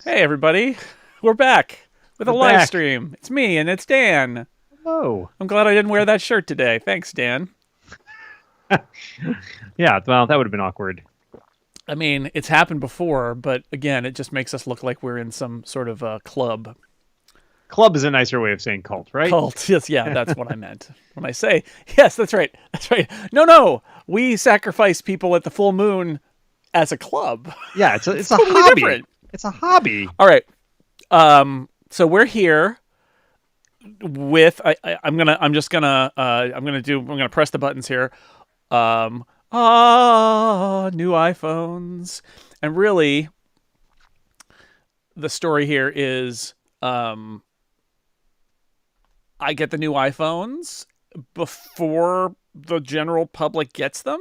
Hey, everybody. We're back with a We're live back. stream. It's me and it's Dan. Hello. I'm glad I didn't wear that shirt today. Thanks, Dan. Yeah, well, that would have been awkward. I mean, it's happened before, but again, it just makes us look like we're in some sort of club. Club is a nicer way of saying cult, right? Cult. Yes, yeah, that's what I meant. When I say, yes, that's right. That's right. No, no. We sacrifice people at the full moon as a club. Yeah, It's it's a totally hobby. different. It's a hobby. All right. So we're here with I'm gonna press the buttons here. New iPhones. And really, the story here is I get the new iPhones before the general public gets them.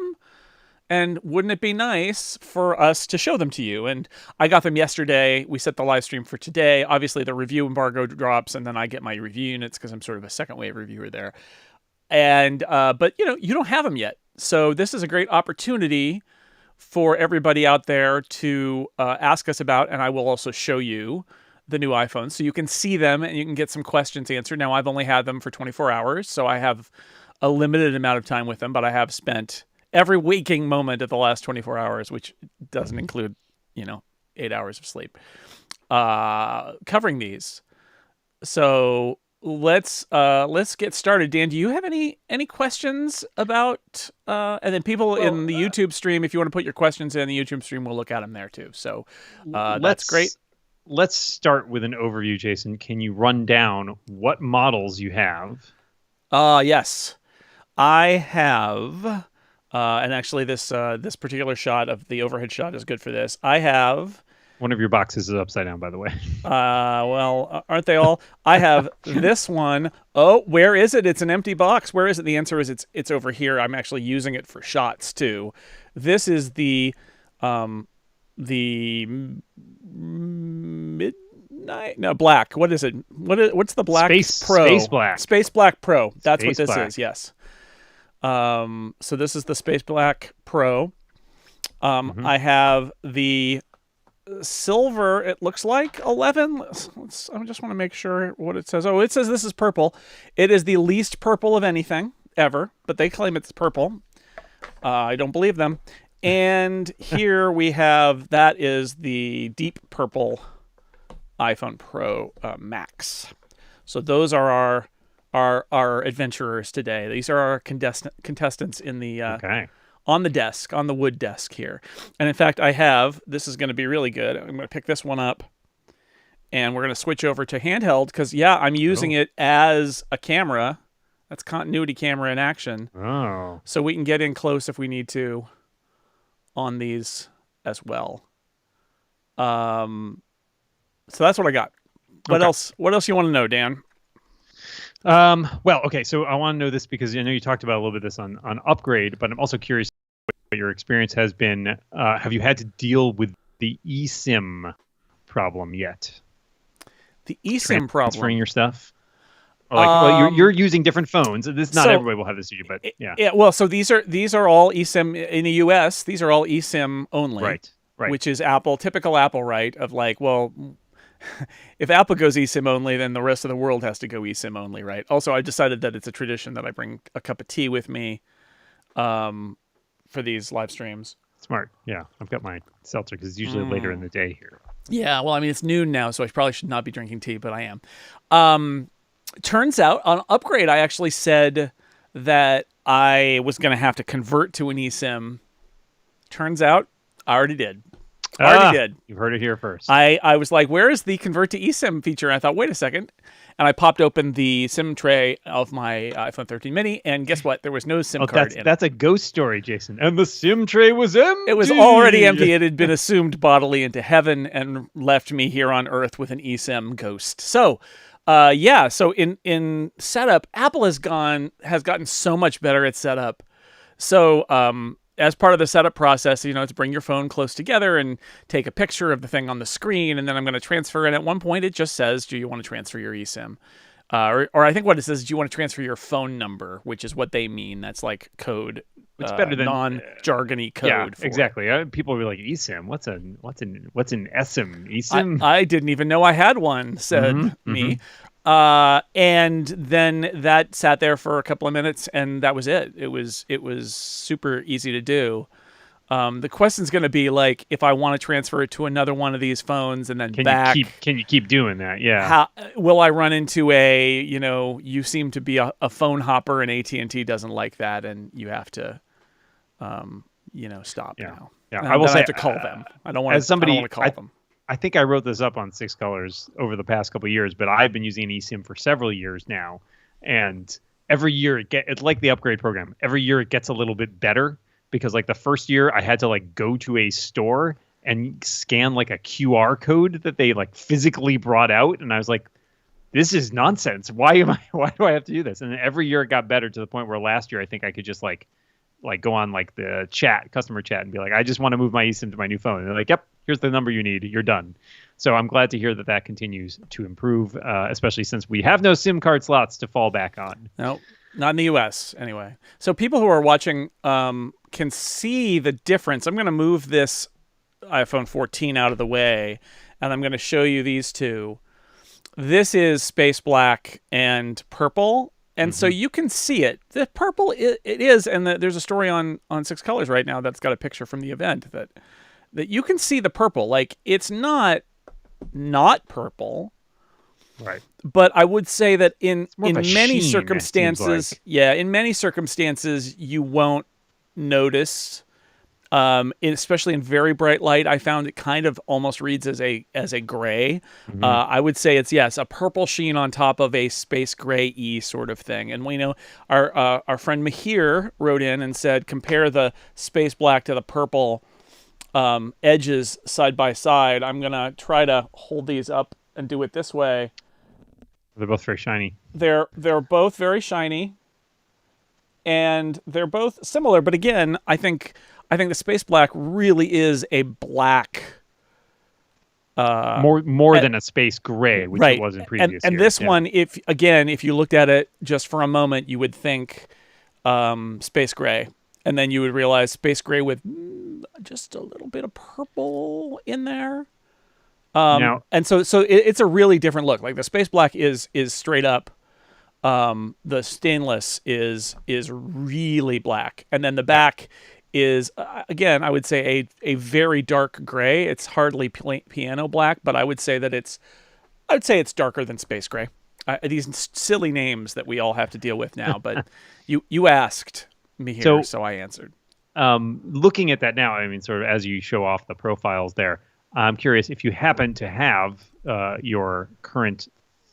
And wouldn't it be nice for us to show them to you? And I got them yesterday. We set the live stream for today. Obviously, the review embargo drops, and then I get my review units because I'm sort of a second wave reviewer there. And but you don't have them yet, so this is a great opportunity for everybody out there to ask us about, and I will also show you the new iPhones so you can see them and you can get some questions answered. Now, I've only had them for 24 hours, so I have a limited amount of time with them, but I have spent every waking moment of the last 24 hours, which doesn't include, 8 hours of sleep, covering these. So let's get started. Dan, do you have any questions about and then people in Well, the YouTube stream, if you want to put your questions in the YouTube stream, we'll look at them there too. So that's great. let's start with an overview, Jason. Can you run down what models you have? Yes, I have and actually this particular shot of the overhead shot is good for this. I have One of your boxes is upside down, by the way. well, aren't they all? I have this one. Oh, where is it? It's an empty box. Where is it? The answer is it's over here. I'm actually using it for shots too. This is the midnight. No, black. What is it? What's the black Pro? Space black. Space Black Pro. That's what Space this black. is. Yes. So this is the Space Black Pro. Hmm. I have the silver, it looks like 11. I just want to make sure what it says. Oh, it says this is purple. It is the least purple of anything ever, but they claim it's purple. I don't believe them. And here we have, that is the deep purple iPhone Pro Max. So those are our adventurers today. These are our contestants in the Okay. on the desk, on the wood desk here. And in fact, this is going to be really good. I'm going to pick this one up and we're going to switch over to handheld because, yeah, I'm using Oh. it as a camera. That's continuity camera in action. Oh. So we can get in close if we need to on these as well. So that's what I got. What Okay. else? What else you want to know, Dan? Well, okay. So I want to know this because I know you talked about a little bit of this on Upgrade, but I'm also curious what your experience has been. Have you had to deal with the eSIM problem yet? The eSIM Transferring problem. your stuff? Or like, well, you're Um, using different phones. This not so everybody will have this issue, but yeah. Yeah, well, so these are all eSIM in the U.S. These are all eSIM only, Right. Right. which is Apple, typical Apple, right? Of like, well, if Apple goes eSIM only, then the rest of the world has to go eSIM only, right? Also, I decided that it's a tradition that I bring a cup of tea with me for these live streams. Smart. Yeah. I've got my seltzer because it's usually later in the day here. Yeah, well, I mean, it's noon now, so I probably should not be drinking tea, but I am. Turns out on Upgrade, I actually said that I was going to have to convert to an eSIM. Turns out I already did. Already Ah, did. you've heard it here first. I was like, where is the convert to eSIM feature? And I thought, wait a second. And I popped open the SIM tray of my iPhone 13 mini, and guess what? There was no SIM Oh, card that's in it. that's a ghost story, Jason. And the SIM tray was empty. It was already empty. It had been assumed bodily into heaven and left me here on Earth with an eSIM ghost. So, yeah. So in setup, Apple has gotten so much better at setup. So, as part of the setup process, it's bring your phone close together and take a picture of the thing on the screen, and then I'm going to transfer. And at one point, it just says, "Do you want to transfer your eSIM?" Or I think what it says is, "Do you want to transfer your phone number?" Which is what they mean. That's like code It's better than non-jargony yeah, code for it. exactly. People were like, Esim, what's an Esim? I, Esim? I didn't even know I had one, Mm-hmm. said Mm-hmm. me. And then that sat there for a couple of minutes, and that was it. It was super easy to do. The question's going to be like, if I want to transfer it to another one of these phones and then back, Can you keep doing that? Yeah. how will I run into a, you seem to be a phone hopper, and AT&T doesn't like that, and you have to, stop Yeah. now. Yeah. I And will then I say, have to call them. I don't want as to. I don't want somebody, to call them. I think I wrote this up on Six Colors over the past couple of years, but I've been using an eSIM for several years now, and every year it's like the upgrade program. Every year it gets a little bit better because like the first year I had to like go to a store and scan like a QR code that they like physically brought out, and I was like, this is nonsense. Why do I have to do this? And then every year it got better to the point where last year I think I could just like go on like the customer chat and be like, I just want to move my eSIM to my new phone. And they're like, yep, here's the number you need. You're done. So I'm glad to hear that that continues to improve, especially since we have no SIM card slots to fall back on. No, not in the U.S. anyway. So people who are watching can see the difference. I'm going to move this iPhone 14 out of the way, and I'm going to show you these two. This is space black and purple. And so you can see it. The purple, it is, and there's a story on Six Colors right now that's got a picture from the event that you can see the purple. Like, it's not purple, Right. but I would say that in more of a many sheen, it seems circumstances, like. yeah, in many circumstances you won't notice. Especially in very bright light, I found it kind of almost reads as a gray. I would say it's, yes, a purple sheen on top of a space gray sort of thing. And we know our friend Mahir wrote in and said, compare the space black to the purple edges side by side. I'm gonna try to hold these up and do it this way. They're both very shiny. They're both very shiny, and they're both similar. But again, I think the space black really is a black. More than a space gray, which Right. it was in previous And years. this Yeah. one, if you looked at it just for a moment, you would think space gray, and then you would realize space gray with just a little bit of purple in there. Now, And so it's a really different look. Like the space black is straight up. The stainless is really black, and then the back is again, I would say a very dark gray. It's hardly piano black, but I would say it's darker than space gray. These silly names that we all have to deal with now, but you asked me here, so I answered. looking at that now, I mean, sort of as you show off the profiles there, I'm curious if you happen to have your current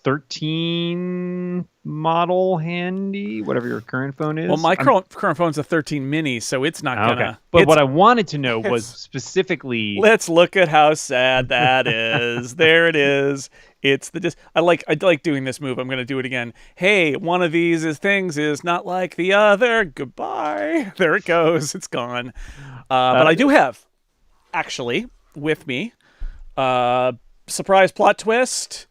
13 model handy, whatever your current phone is. Well, my current phone's a 13 mini, so it's not gonna. Okay. But what I wanted to know was specifically. Let's look at how sad that is. There it is. It's the I like doing this move. I'm going to do it again. Hey, one of these things is not like the other. Goodbye. There it goes. It's gone. But I do have, actually, with me, surprise plot twist,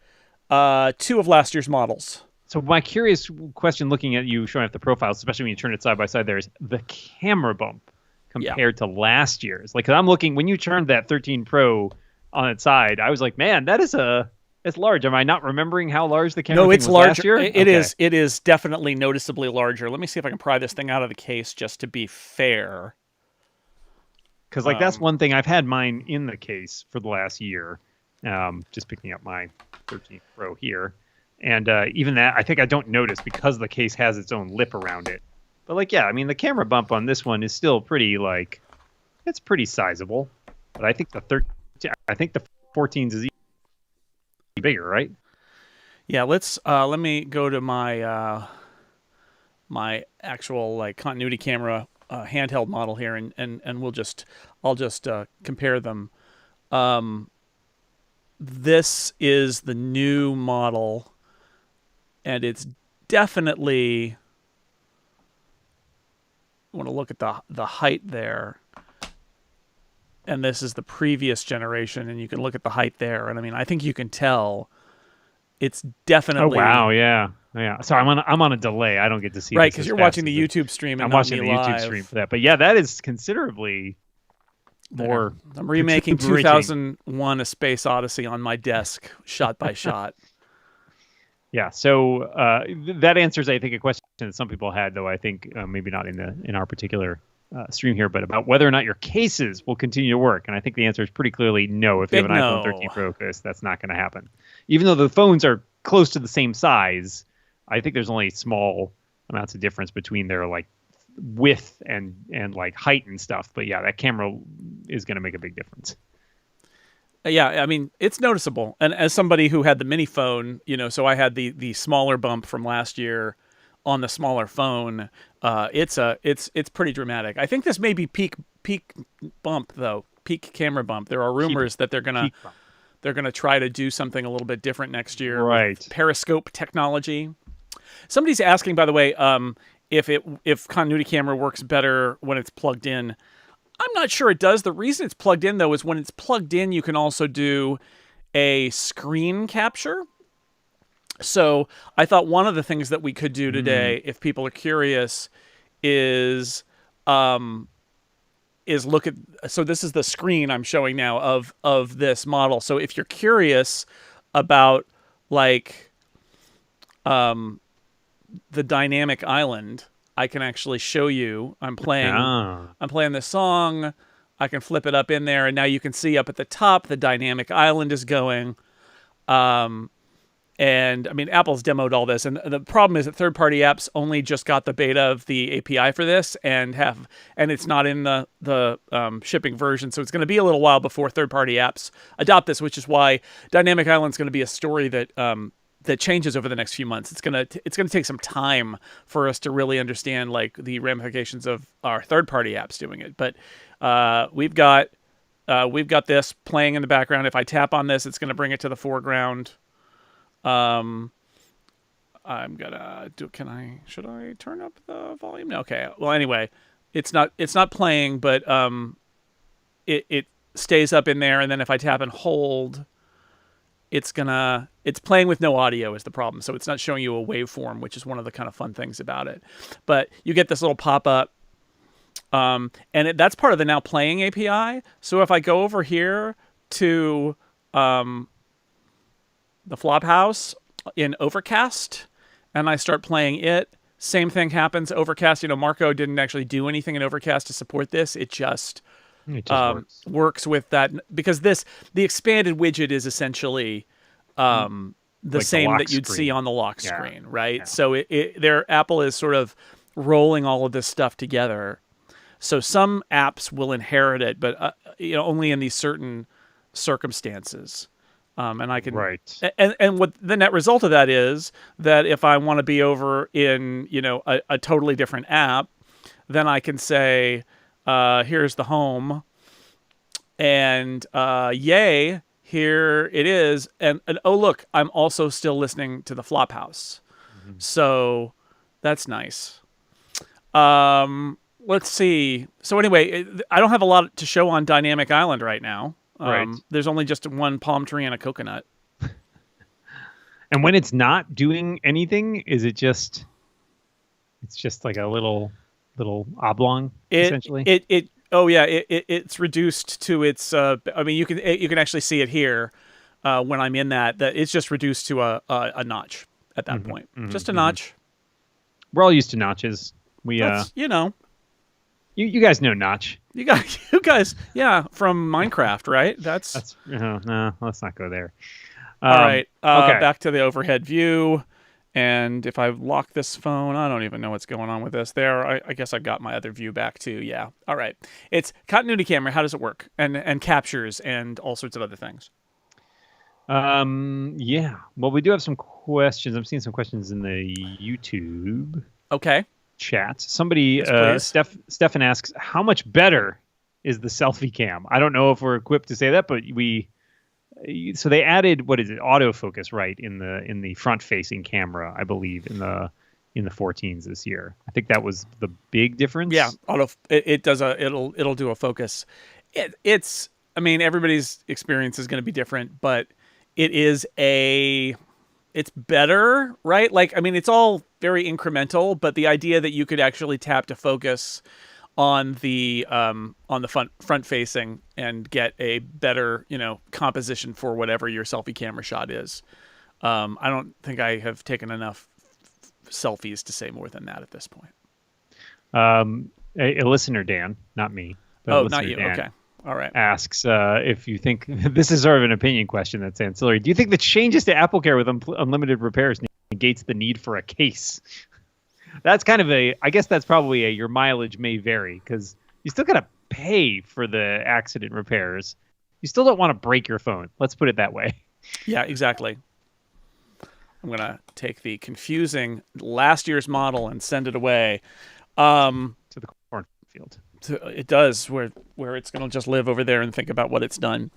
2 of last year's models. So my curious question, looking at you showing off the profiles, especially when you turn it side by side, there is the camera bump compared to last year's. Like, 'cause I'm looking, when you turned that 13 Pro on its side, I was like, man, it's large. Am I not remembering how large the camera it's was larger. last year? It is. It is definitely noticeably larger. Let me see if I can pry this thing out of the case just to be fair. Because that's one thing. I've had mine in the case for the last year. Just picking up my 13 Pro here. And even that, I think I don't notice because the case has its own lip around it. But like, yeah, I mean, the camera bump on this one is still pretty, like, it's pretty sizable. But I think the 14s is even bigger, right? Yeah, let me go to my my actual like continuity camera handheld model here, and I'll just compare them. This is the new model, and it's definitely. I want to look at the height there. And this is the previous generation, and you can look at the height there. And I mean, I think you can tell it's definitely. Oh, wow, yeah. Yeah. Sorry, I'm on a delay. I don't get to see Right, this because as you're fast watching as the it. YouTube stream and I'm not watching me the YouTube stream live. for that. But yeah, that is considerably There. more I'm remaking protuberating. 2001: A Space Odyssey on my desk, shot by shot. Yeah. So that answers, I think, a question that some people had, though I think maybe not in our particular stream here, but about whether or not your cases will continue to work. And I think the answer is pretty clearly no. If you have Big an iPhone 13 no. Pro, that's not going to happen. Even though the phones are close to the same size, I think there's only small amounts of difference between their like width and like height and stuff. But yeah, that camera is going to make a big difference. Yeah, I mean, it's noticeable. And as somebody who had the mini phone, so I had the smaller bump from last year on the smaller phone. It's pretty dramatic. I think this may be peak bump though, peak camera bump. There are Peak rumors that they're gonna peak bump. they're gonna try to do something a little bit different next year with Right. periscope technology. Somebody's asking, by the way, if continuity camera works better when it's plugged in. I'm not sure it does. The reason it's plugged in, though, is when it's plugged in, you can also do a screen capture. So I thought one of the things that we could do Mm. today, if people are curious, is um, is look at. So this is the screen I'm showing now of this model. So if you're curious about like the dynamic island, I can actually show you. Ah. I'm playing this song. I can flip it up in there, and now you can see up at the top the dynamic island is going. And I mean, Apple's demoed all this, and the problem is that third-party apps only just got the beta of the API for this, and it's not in the shipping version, so it's going to be a little while before third-party apps adopt this, which is why Dynamic Island's going to be a story that changes over the next few months. It's gonna take some time for us to really understand like the ramifications of our third-party apps doing it, but we've got this playing in the background. If I tap on this, it's going to bring it to the foreground. I'm gonna do. Should I turn up the volume? No. Okay. Well, anyway, it's not playing, but it stays up in there, and then if I tap and hold, it's playing with no audio is the problem. So it's not showing you a waveform, which is one of the kind of fun things about it. But you get this little pop up. That's part of the now playing API. So if I go over here to the Flophouse in Overcast and I start playing it, same thing happens. Overcast, Marco didn't actually do anything in Overcast to support this. It just Works. works with that because the expanded widget is essentially the Like same lock that you'd see screen. on the lock Yeah. screen, right? Yeah. So Apple is sort of rolling all of this stuff together. So some apps will inherit it, but only in these certain circumstances. And I can Right. and what the net result of that is that if I want to be over in a totally different app, then I can say, here's the home, and yay, here it is, and oh look, I'm also still listening to the Flophouse, Mm-hmm. so that's nice. Let's see. So anyway, I don't have a lot to show on Dynamic Island right now. Right. There's only just one palm tree and a coconut. And when it's not doing anything, it's just like a little oblong essentially? It's reduced to its. I mean, you can actually see it here when I'm in that it's just reduced to a notch at that point. Just a notch. We're all used to notches. We That's, you guys know Notch. you guys, yeah, from Minecraft, right? That's no, let's not go there. All right. Okay. Back to the overhead view. And if I lock this phone, I don't even know what's going on with this. I guess I've got my other view back too. Yeah. All right. It's continuity camera. How does it work? And captures and all sorts of other things. Yeah. Well, we do have some questions. I'm seeing some questions in the YouTube Okay. chat. Somebody, Yes, please. Stefan asks, how much better is the selfie cam? I don't know if we're equipped to say that, but so they added, what is it, autofocus, right, in the front facing camera, I believe, in the 14s this year. I think that was the big difference. Yeah. It'll do a focus. I mean, everybody's experience is going to be different, but it is a it's better, right? Like, I mean, it's all very incremental, but the idea that you could actually tap to focus on the front facing and get a better, composition for whatever your selfie camera shot is. I don't think I have taken enough selfies to say more than that at this point. A listener, Dan, not me, but Oh, not listener you. Dan Okay. All right. asks if you think this is sort of an opinion question that's ancillary. Do you think the changes to AppleCare with unlimited repairs negates the need for a case? That's kind of I guess that's probably your mileage may vary because you still got to pay for the accident repairs. You still don't want to break your phone. Let's put it that way. Yeah, exactly. I'm going to take the confusing last year's model and send it away. To the cornfield. It does, where it's going to just live over there and think about what it's done.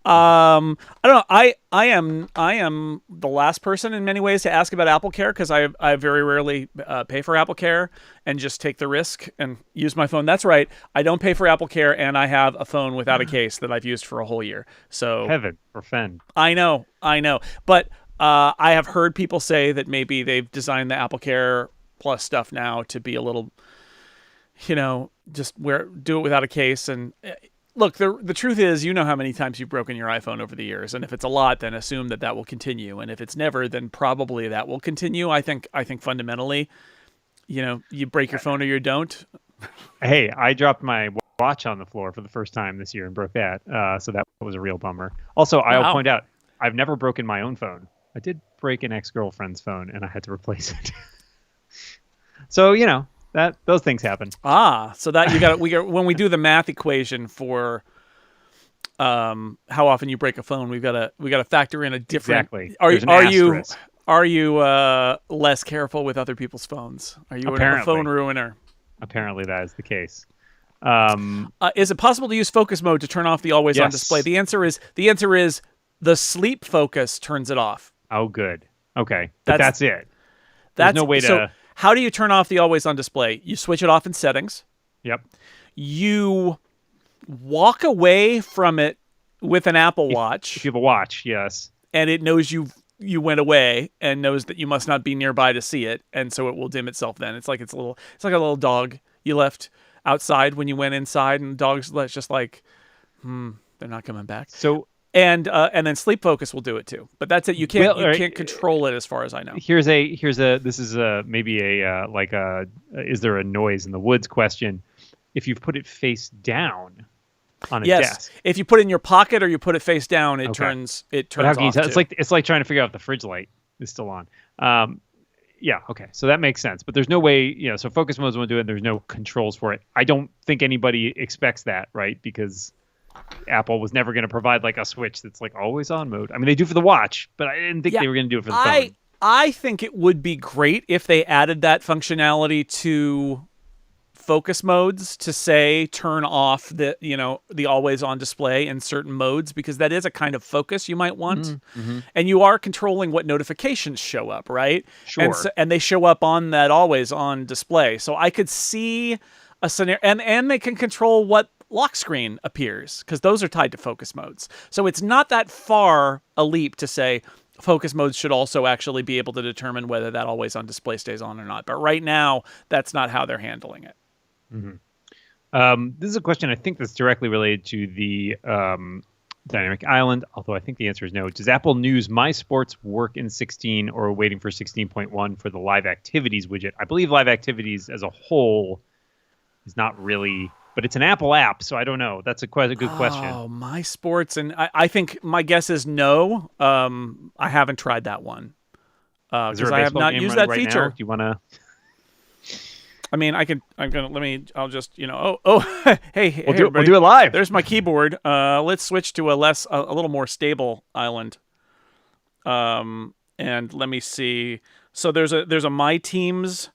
I don't know. I am the last person in many ways to ask about AppleCare because I very rarely pay for AppleCare and just take the risk and use my phone. That's right. I don't pay for AppleCare and I have a phone without a case that I've used for a whole year. So Heaven forfend. I know, but I have heard people say that maybe they've designed the AppleCare Plus stuff now to be a little, just do it without a case. And look, the truth is, how many times you've broken your iPhone over the years, and if it's a lot, then assume that will continue, and if it's never, then probably that will continue. I think fundamentally, you break your phone or you don't. Hey, I dropped my watch on the floor for the first time this year and broke that, so that was a real bummer. Also, I'll point out, I've never broken my own phone. I did break an ex-girlfriend's phone, and I had to replace it. So that those things happen. So that we got when we do the math equation for how often you break a phone, we got to factor in a different. Exactly. Are you less careful with other people's phones? Are you a phone ruiner? Apparently, that is the case. Is it possible to use focus mode to turn off the always on display? The answer is the sleep focus turns it off. Oh, good. Okay, but that's it. There's no way to. So how do you turn off the always on display? You switch it off in settings. Yep. You walk away from it with an Apple Watch. If you have a watch, yes. And it knows you went away and knows that you must not be nearby to see it, and so it will dim itself then. It's like a little dog you left outside when you went inside, and the dog's just like, they're not coming back. So and then sleep focus will do it too. But that's it. You can't control it as far as I know. This is maybe is there a noise in the woods question? If you've put it face down on a desk. If you put it in your pocket or you put it face down, it turns but how can you tell? It's like trying to figure out if the fridge light is still on. Yeah, okay. So that makes sense. But there's no way, so focus modes won't do it. There's no controls for it. I don't think anybody expects that, right? Because Apple was never going to provide like a switch that's like always on mode. I mean, they do for the watch, but I didn't think they were going to do it for the phone. I think it would be great if they added that functionality to focus modes to say turn off the always on display in certain modes, because that is a kind of focus you might want. And you are controlling what notifications show up, right? Sure. And they show up on that always on display. So I could see a scenario, and they can control what lock screen appears, because those are tied to focus modes. So it's not that far a leap to say focus modes should also actually be able to determine whether that always on display stays on or not. But right now, that's not how they're handling it. This is a question I think that's directly related to the dynamic island, although I think the answer is no. Does Apple News My Sports work in 16 or waiting for 16.1 for the live activities widget? I believe live activities as a whole is not really, but it's an Apple app, so I don't know. That's quite a good question. Oh, My Sports, and I think my guess is no. I haven't tried that one because I have not used that feature. Do you want to? I mean, I'll just, hey, We'll do it live. There's my keyboard. Let's switch to a little more stable island. And let me see. So there's a My Teams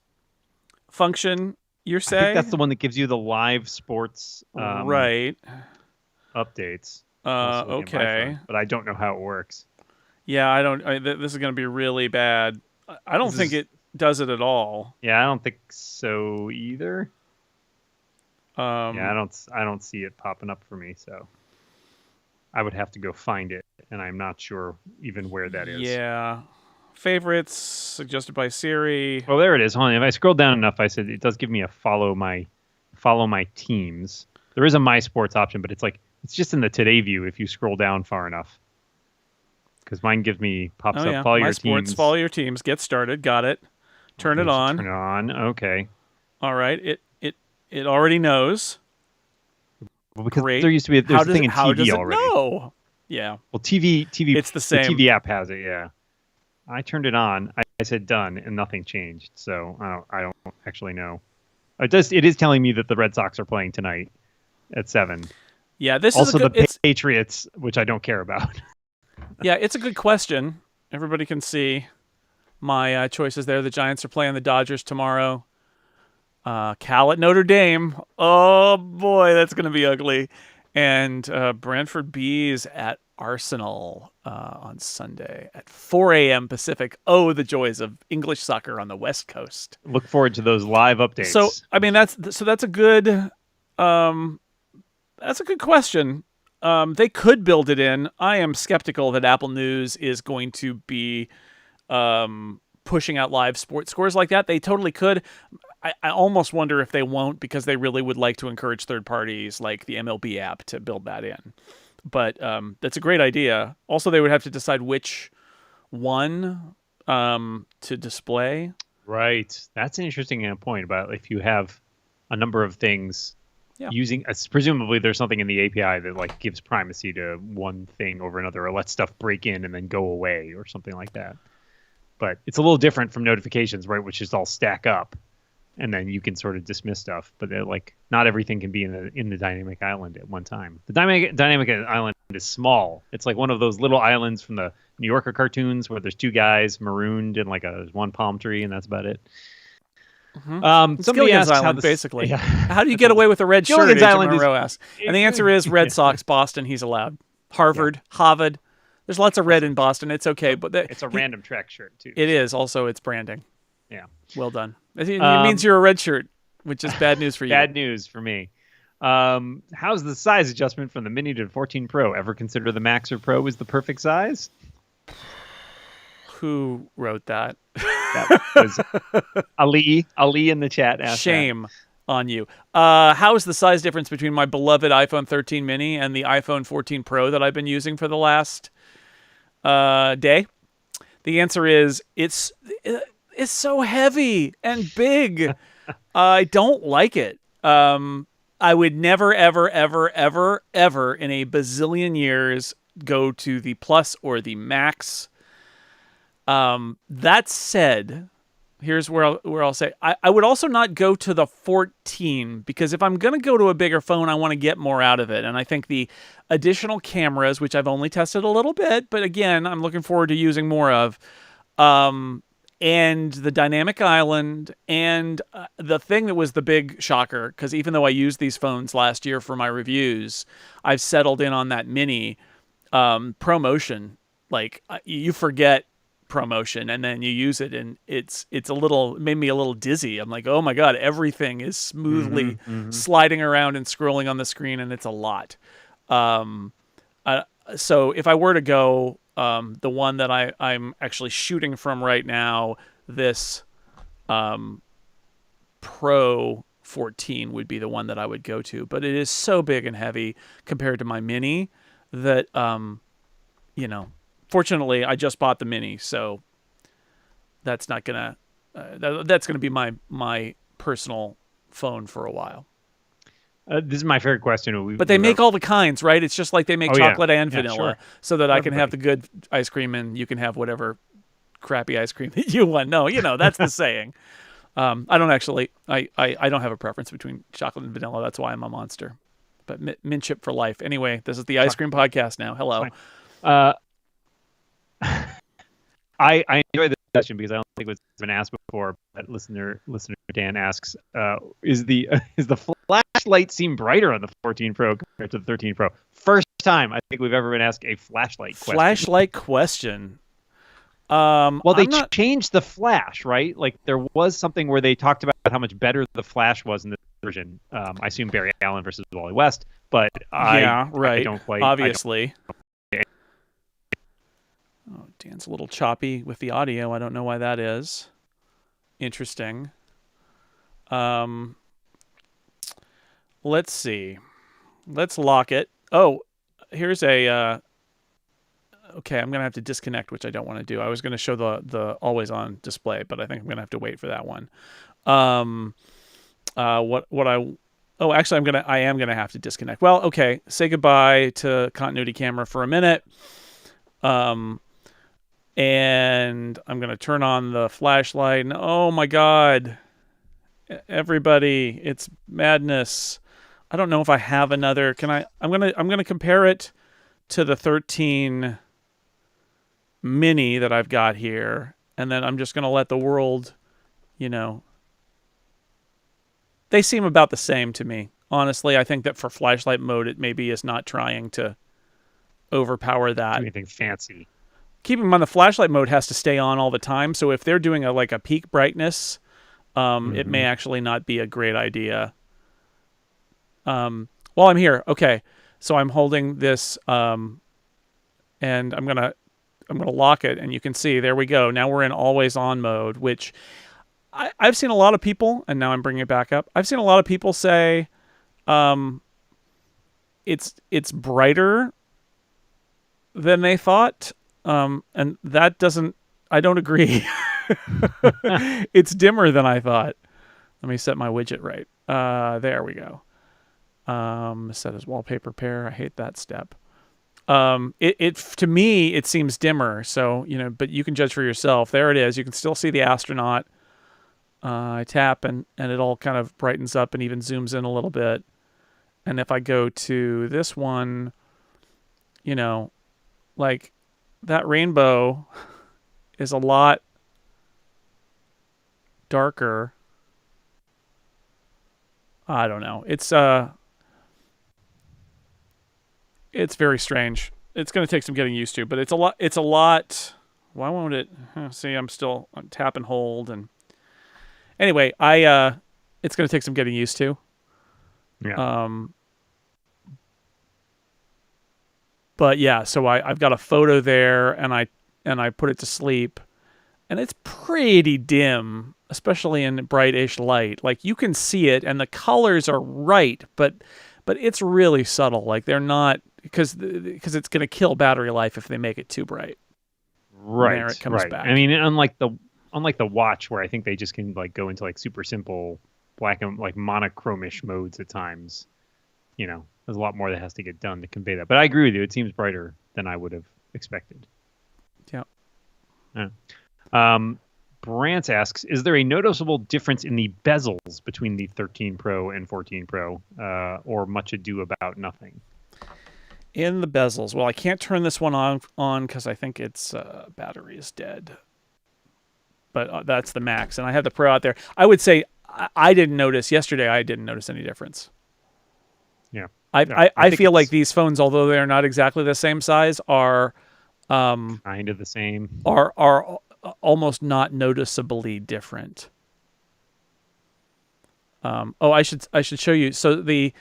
function, you're saying? I think that's the one that gives you the live sports right updates. Okay. But I don't know how it works. Yeah, this is going to be really bad. I don't think it does it at all. Yeah, I don't think so either. I don't see it popping up for me, so I would have to go find it, and I'm not sure even where that is. Yeah. favorites suggested by Siri. Oh, there it is. Hold on. If I scroll down enough, I said it does give me a follow my teams. There is a my sports option, but it's just in the today view if you scroll down far enough. Because mine pops Oh up yeah, follow my your sports. teams. Follow your teams. Get started. Got it. Turn Okay, it so on. turn it on. Okay. All right. It already knows. Well, because Great. there's a thing in How does TV it already. know? Yeah, Well, TV, it's the the same. TV app has it. Yeah. I turned it on. I said done, and nothing changed. So I don't actually know. It is telling me that the Red Sox are playing tonight at 7. Yeah, this is a Also, good. the Patriots, which I don't care about. Yeah, it's a good question. Everybody can see my choices there. The Giants are playing the Dodgers tomorrow. Cal at Notre Dame. Oh boy, that's going to be ugly. And Brantford Bees at Arsenal on Sunday at 4 a.m. Pacific. Oh, the joys of English soccer on the West Coast. Look forward to those live So, updates. I mean, that's a good that's a good question. They could build it in. I am skeptical that Apple News is going to be pushing out live sports scores like that. They totally could. I almost wonder if they won't because they really would like to encourage third parties like the MLB app to build that in. But that's a great idea. Also, they would have to decide which one to display. Right. That's an interesting point about if you have a number of things Yeah. using presumably there's something in the API that gives primacy to one thing over another or lets stuff break in and then go away or something like that. But it's a little different from notifications, right, which just all stack up and then you can sort of dismiss stuff. But not everything can be in the dynamic island at one time. The dynamic island is small. It's like one of those little islands from the New Yorker cartoons where there's two guys marooned in there's one palm tree and that's about it. Somebody asks Island, basically. Yeah. How do you get away with a red shirt? Agent Island Monroe asks. And the answer is Red Sox, Boston. He's allowed. Harvard, Harvard. There's lots of red in Boston. It's okay, but it's a random Trek shirt too. It is also it's branding. Yeah. Well done. It means you're a red shirt, which is bad news for you. Bad news for me. How's the size adjustment from the Mini to the 14 Pro? Ever consider the Max or Pro is the perfect size? Who wrote that? That was Ali in the chat. Shame on you. How is the size difference between my beloved iPhone 13 mini and the iPhone 14 Pro that I've been using for the last day? The answer is it's so heavy and big. I don't like it. I would never, ever, ever, ever, ever in a bazillion years go to the Plus or the Max. That said, here's where I'll say I would also not go to the 14 because if I'm going to go to a bigger phone, I want to get more out of it. And I think the additional cameras, which I've only tested a little bit, but again, I'm looking forward to using more of, and the dynamic island and the thing that was the big shocker, because even though I used these phones last year for my reviews, I've settled in on that mini ProMotion. Like you forget ProMotion and then you use it and it made me a little dizzy. I'm like, oh my god, everything is smoothly sliding around and scrolling on the screen and it's a lot. So if I were to go the one that I'm actually shooting from right now, this Pro 14 would be the one that I would go to, but it is so big and heavy compared to my mini that fortunately, I just bought the mini, so that's not gonna that's gonna be my personal phone for a while. This is my favorite question. But they make all the kinds, right? It's just like they make chocolate and vanilla, sure. so that I can have the good ice cream and you can have whatever crappy ice cream that you want. No, that's the saying. I don't actually. I don't have a preference between chocolate and vanilla. That's why I'm a monster. But mint chip for life. Anyway, this is the ice cream podcast now. Hello. I enjoy this question because I don't think it's been asked before. But listener Dan asks, is the flashlight seem brighter on the 14 Pro compared to the 13 Pro? First time I think we've ever been asked a flashlight question. Flashlight question. Well, they changed the flash, right? Like there was something where they talked about how much better the flash was in this version. I assume Barry Allen versus Wally West, but I don't quite. Obviously. Oh Dan's a little choppy with the audio. I don't know why that is. Interesting. Um, let's see. Let's lock it. Oh, here's a. Okay, I'm gonna have to disconnect, which I don't want to do. I was gonna show the always on display, but I think I'm gonna have to wait for that one. Um, what I. Oh, actually, I am gonna have to disconnect. Well, okay. Say goodbye to continuity camera for a minute. Um, and I'm gonna turn on the flashlight. And oh my God, everybody, it's madness. I don't know if I have another. Can I? I'm gonna compare it to the 13 mini that I've got here, and then I'm just gonna let the world, you know, they seem about the same to me. Honestly, I think that for flashlight mode, it maybe is not trying to overpower Do that. anything fancy? Keep in mind the flashlight mode has to stay on all the time, so if they're doing a peak brightness, it may actually not be a great idea. While I'm here, okay, so I'm holding this, and I'm gonna lock it, and you can see there we go. Now we're in always on mode, which I've seen a lot of people, and now I'm bringing it back up. I've seen a lot of people say, it's brighter than they thought, and that doesn't. I don't agree. It's dimmer than I thought. Let me set my widget right. There we go. Set as wallpaper pair. I hate that step. It to me it seems dimmer. So but you can judge for yourself. There it is. You can still see the astronaut. I tap and it all kind of brightens up and even zooms in a little bit. And if I go to this one, like that rainbow is a lot darker. I don't know. It's very strange. It's going to take some getting used to, but it's a lot. Why won't it? See, I'm tap and hold and anyway, it's going to take some getting used to. Yeah. But yeah, so I've got a photo there and I put it to sleep and it's pretty dim, especially in brightish light. Like you can see it and the colors are right, but it's really subtle. Like they're not because it's going to kill battery life if they make it too bright. Right. And there it comes back. I mean, unlike the watch where I think they just can go into super simple black and monochromish modes at times. There's a lot more that has to get done to convey that. But I agree with you. It seems brighter than I would have expected. Yeah. Brant asks, is there a noticeable difference in the bezels between the 13 Pro and 14 Pro, or much ado about nothing? In the bezels, well, I can't turn this one on because I think its battery is dead. But that's the max, and I have the Pro out there. I would say I didn't notice yesterday. I didn't notice any difference. Yeah. I feel like these phones, although they're not exactly the same size, are kind of the same. Are almost not noticeably different. I should show you. So the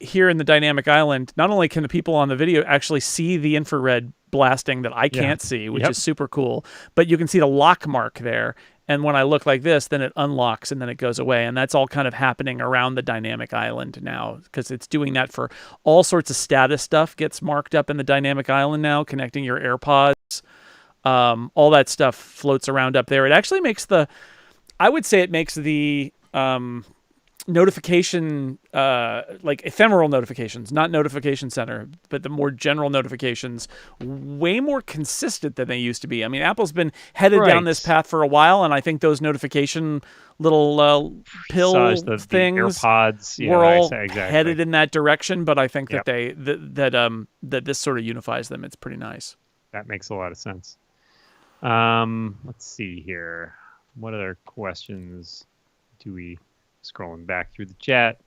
here in the dynamic island, not only can the people on the video actually see the infrared blasting that I can't see, which is super cool, but you can see the lock mark there. And when I look like this, then it unlocks and then it goes away. And that's all kind of happening around the dynamic island now because it's doing that for all sorts of status stuff gets marked up in the dynamic island now, connecting your AirPods. All that stuff floats around up there. It actually makes I would say it makes the notification, like ephemeral notifications, not notification center, but the more general notifications, way more consistent than they used to be. I mean, Apple's been headed down this path for a while, and I think those notification little pill things, the AirPods, were all headed in that direction. But I think that that this sort of unifies them. It's pretty nice. That makes a lot of sense. Let's see here. What other questions do we? Scrolling back through the chat,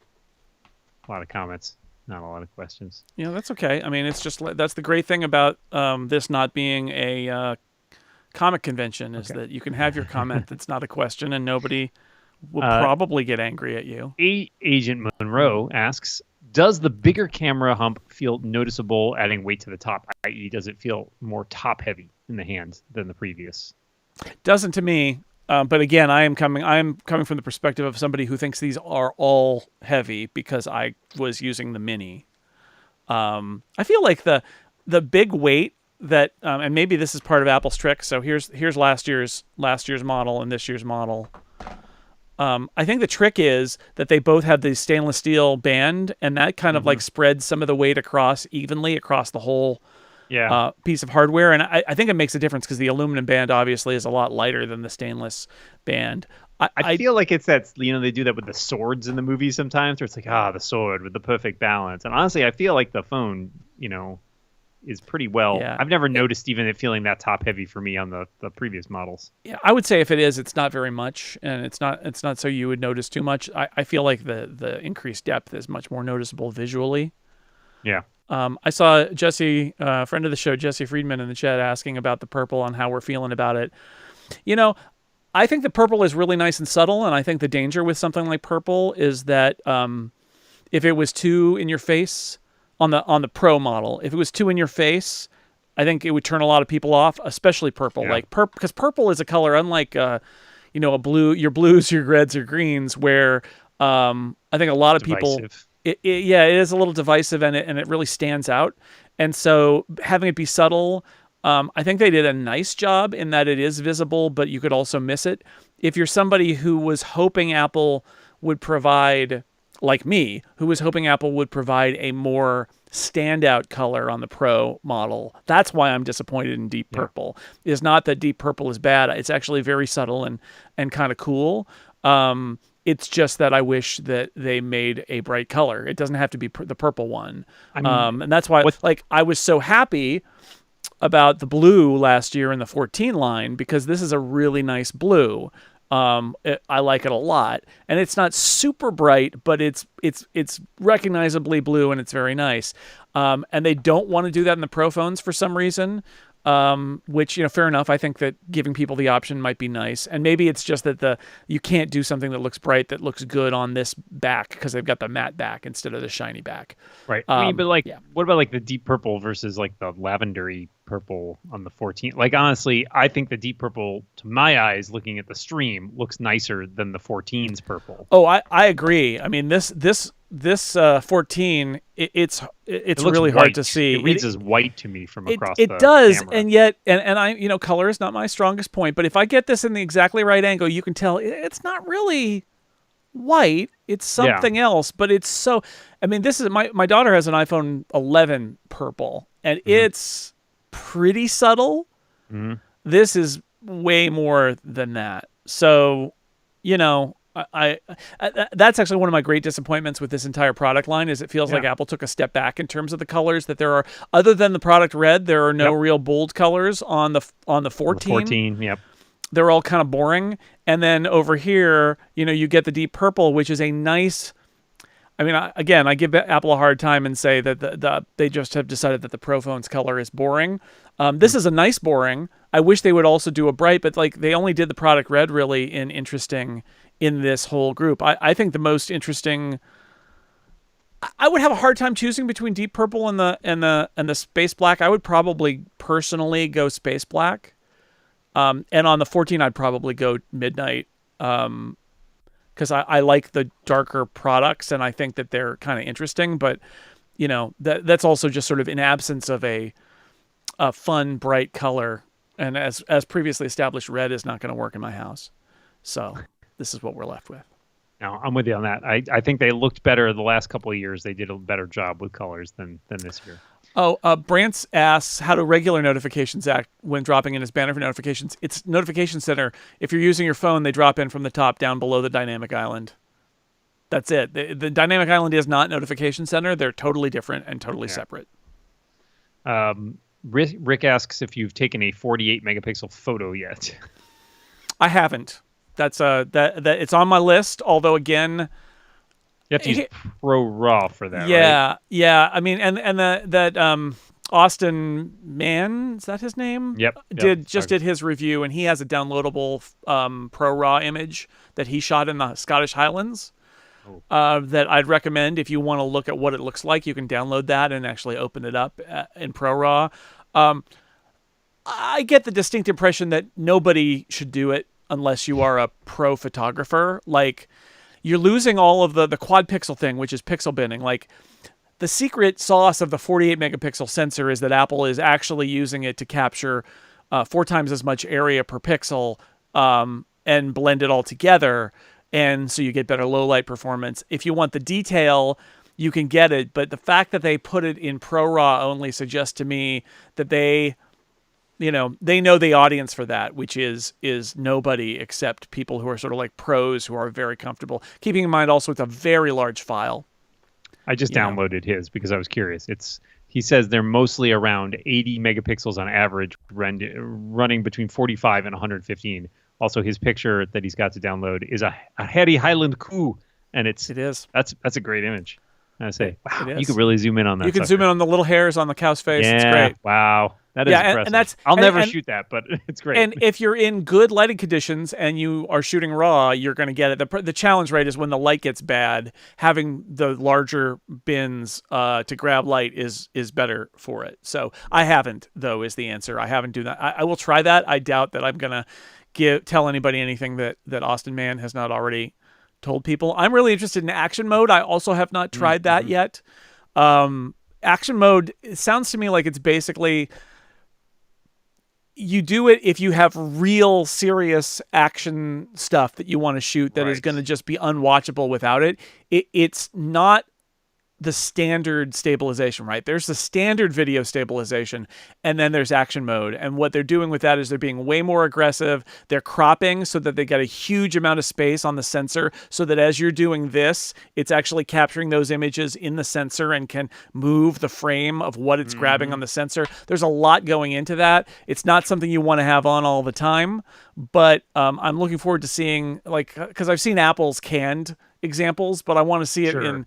a lot of comments, not a lot of questions. Yeah, that's okay. I mean, it's just that's the great thing about this not being a comic convention is that you can have your comment that's not a question and nobody will probably get angry at you. Agent Monroe asks, Does the bigger camera hump feel noticeable adding weight to the top, i.e., does it feel more top heavy in the hand than the previous? Doesn't to me. But again, I am coming from the perspective of somebody who thinks these are all heavy because I was using the mini. I feel like the big weight that and maybe this is part of Apple's trick. So here's last year's model and this year's model. I think the trick is that they both have the stainless steel band, and that kind of like spreads some of the weight across evenly across the whole Yeah. piece of hardware. And I think it makes a difference because the aluminum band obviously is a lot lighter than the stainless band. I feel like it's that, they do that with the swords in the movies sometimes, where it's like, the sword with the perfect balance. And honestly, I feel like the phone, is pretty well. Yeah. I've never noticed even it feeling that top heavy for me on the previous models. Yeah, I would say if it is, it's not very much, and it's not so you would notice too much. I feel like the increased depth is much more noticeable visually. Yeah. I saw Jesse, friend of the show, Jesse Friedman, in the chat asking about the purple and how we're feeling about it. I think the purple is really nice and subtle, and I think the danger with something like purple is that if it was too in your face on the Pro model, if it was too in your face, I think it would turn a lot of people off, especially purple. Yeah. Like because purple is a color unlike a blue, your blues, your reds, your greens, where I think a lot of people. Divisive. It is a little divisive, and it really stands out. And so having it be subtle, I think they did a nice job in that it is visible, but you could also miss it. If you're somebody who was hoping Apple would provide, like me, who was hoping Apple would provide a more standout color on the Pro model, that's why I'm disappointed in deep purple. It's not that deep purple is bad. It's actually very subtle and kind of cool. It's just that I wish that they made a bright color. It doesn't have to be the purple one. I mean, and that's why I was so happy about the blue last year in the 14 line, because this is a really nice blue. I like it a lot, and it's not super bright, but it's recognizably blue, and it's very nice. And they don't want to do that in the Pro phones for some reason. Which, fair enough. I think that giving people the option might be nice. And maybe it's just that you can't do something that looks bright, that looks good on this back, because they've got the matte back instead of the shiny back. right. I mean, but what about like the deep purple versus like the lavendery purple on the 14? Like, honestly, I think the deep purple, to my eyes, looking at the stream, looks nicer than the 14's purple. Oh, I agree. I mean, this 14, it's really hard white. to see. It reads as white to me from across it the does, camera. and yet, and I, color is not my strongest point, but if I get this in the exactly right angle, you can tell it's not really white. It's something else, but it's so. I mean, this is my daughter has an iPhone 11 purple, and it's pretty subtle. This is way more than that. So, I that's actually one of my great disappointments with this entire product line, is it feels like Apple took a step back in terms of the colors. That there are, other than the product red, there are no real bold colors on the 14. The 14, yep. They're all kind of boring. And then over here, you get the deep purple, which is a nice. I mean, I give Apple a hard time and say that they just have decided that the Pro phone's color is boring. This is a nice boring. I wish they would also do a bright, but like they only did the product red really interesting in this whole group. I think the most interesting. I would have a hard time choosing between deep purple and the space black. I would probably personally go space black, and on the 14 I'd probably go midnight, because I like the darker products and I think that they're kind of interesting. But that's also just sort of in absence of a fun bright color, and as previously established, red is not going to work in my house. So this is what we're left with. No, I'm with you on that. I think they looked better the last couple of years. They did a better job with colors than this year. Oh, Brantz asks, how do regular notifications act when dropping in as banner for notifications? It's Notification Center. If you're using your phone, they drop in from the top down below the dynamic island. That's it. The dynamic island is not Notification Center. They're totally different and totally separate. Rick asks if you've taken a 48 megapixel photo yet. I haven't. That's that it's on my list. Although again, you have to use Pro RAW for that. Yeah, right? I mean, and that Austin Mann, is that his name? Yep. Did his review, and he has a downloadable Pro RAW image that he shot in the Scottish Highlands. Oh, that I'd recommend if you want to look at what it looks like. You can download that and actually open it up in ProRAW. Um, I get the distinct impression that nobody should do it unless you are a pro photographer. Like, you're losing all of the quad pixel thing, which is pixel binning. Like, the secret sauce of the 48 megapixel sensor is that Apple is actually using it to capture 4 times as much area per pixel, and blend it all together. And so you get better low light performance. If you want the detail, you can get it. But the fact that they put it in ProRAW only suggests to me that they know the audience for that, which is nobody except people who are sort of like pros who are very comfortable. Keeping in mind also it's a very large file. I just You know, downloaded his because I was curious. He says they're mostly around 80 megapixels on average, running between 45 and 115. Also, his picture that he's got to download is a hairy Highland coo, and it is. that's a great image. I say, wow, It you could is. really zoom in on that. You can zoom sucker. in on the little hairs on the cow's face. It's Yeah, great. wow, that is Yeah, impressive. and that's I'll never and shoot that, but it's great. and if you're in good lighting conditions and you are shooting raw, you're going to get it. The challenge rate is when the light gets bad. Having the larger bins to grab light is better for it. So I haven't, though, is the answer. I haven't do that. I will try that. I doubt that I'm going to tell anybody anything that Austin Mann has not already told people. I'm really interested in action mode. I also have not tried that yet. Action mode, it sounds to me like it's basically you do it if you have real serious action stuff that you want to shoot that is going to just be unwatchable without it. It's not the standard stabilization, right? There's the standard video stabilization, and then there's action mode. And what they're doing with that is they're being way more aggressive. They're cropping so that they get a huge amount of space on the sensor so that as you're doing this, it's actually capturing those images in the sensor and can move the frame of what it's grabbing on the sensor. There's a lot going into that. It's not something you want to have on all the time, but I'm looking forward to seeing, like, because I've seen Apple's canned examples, but I want to see it in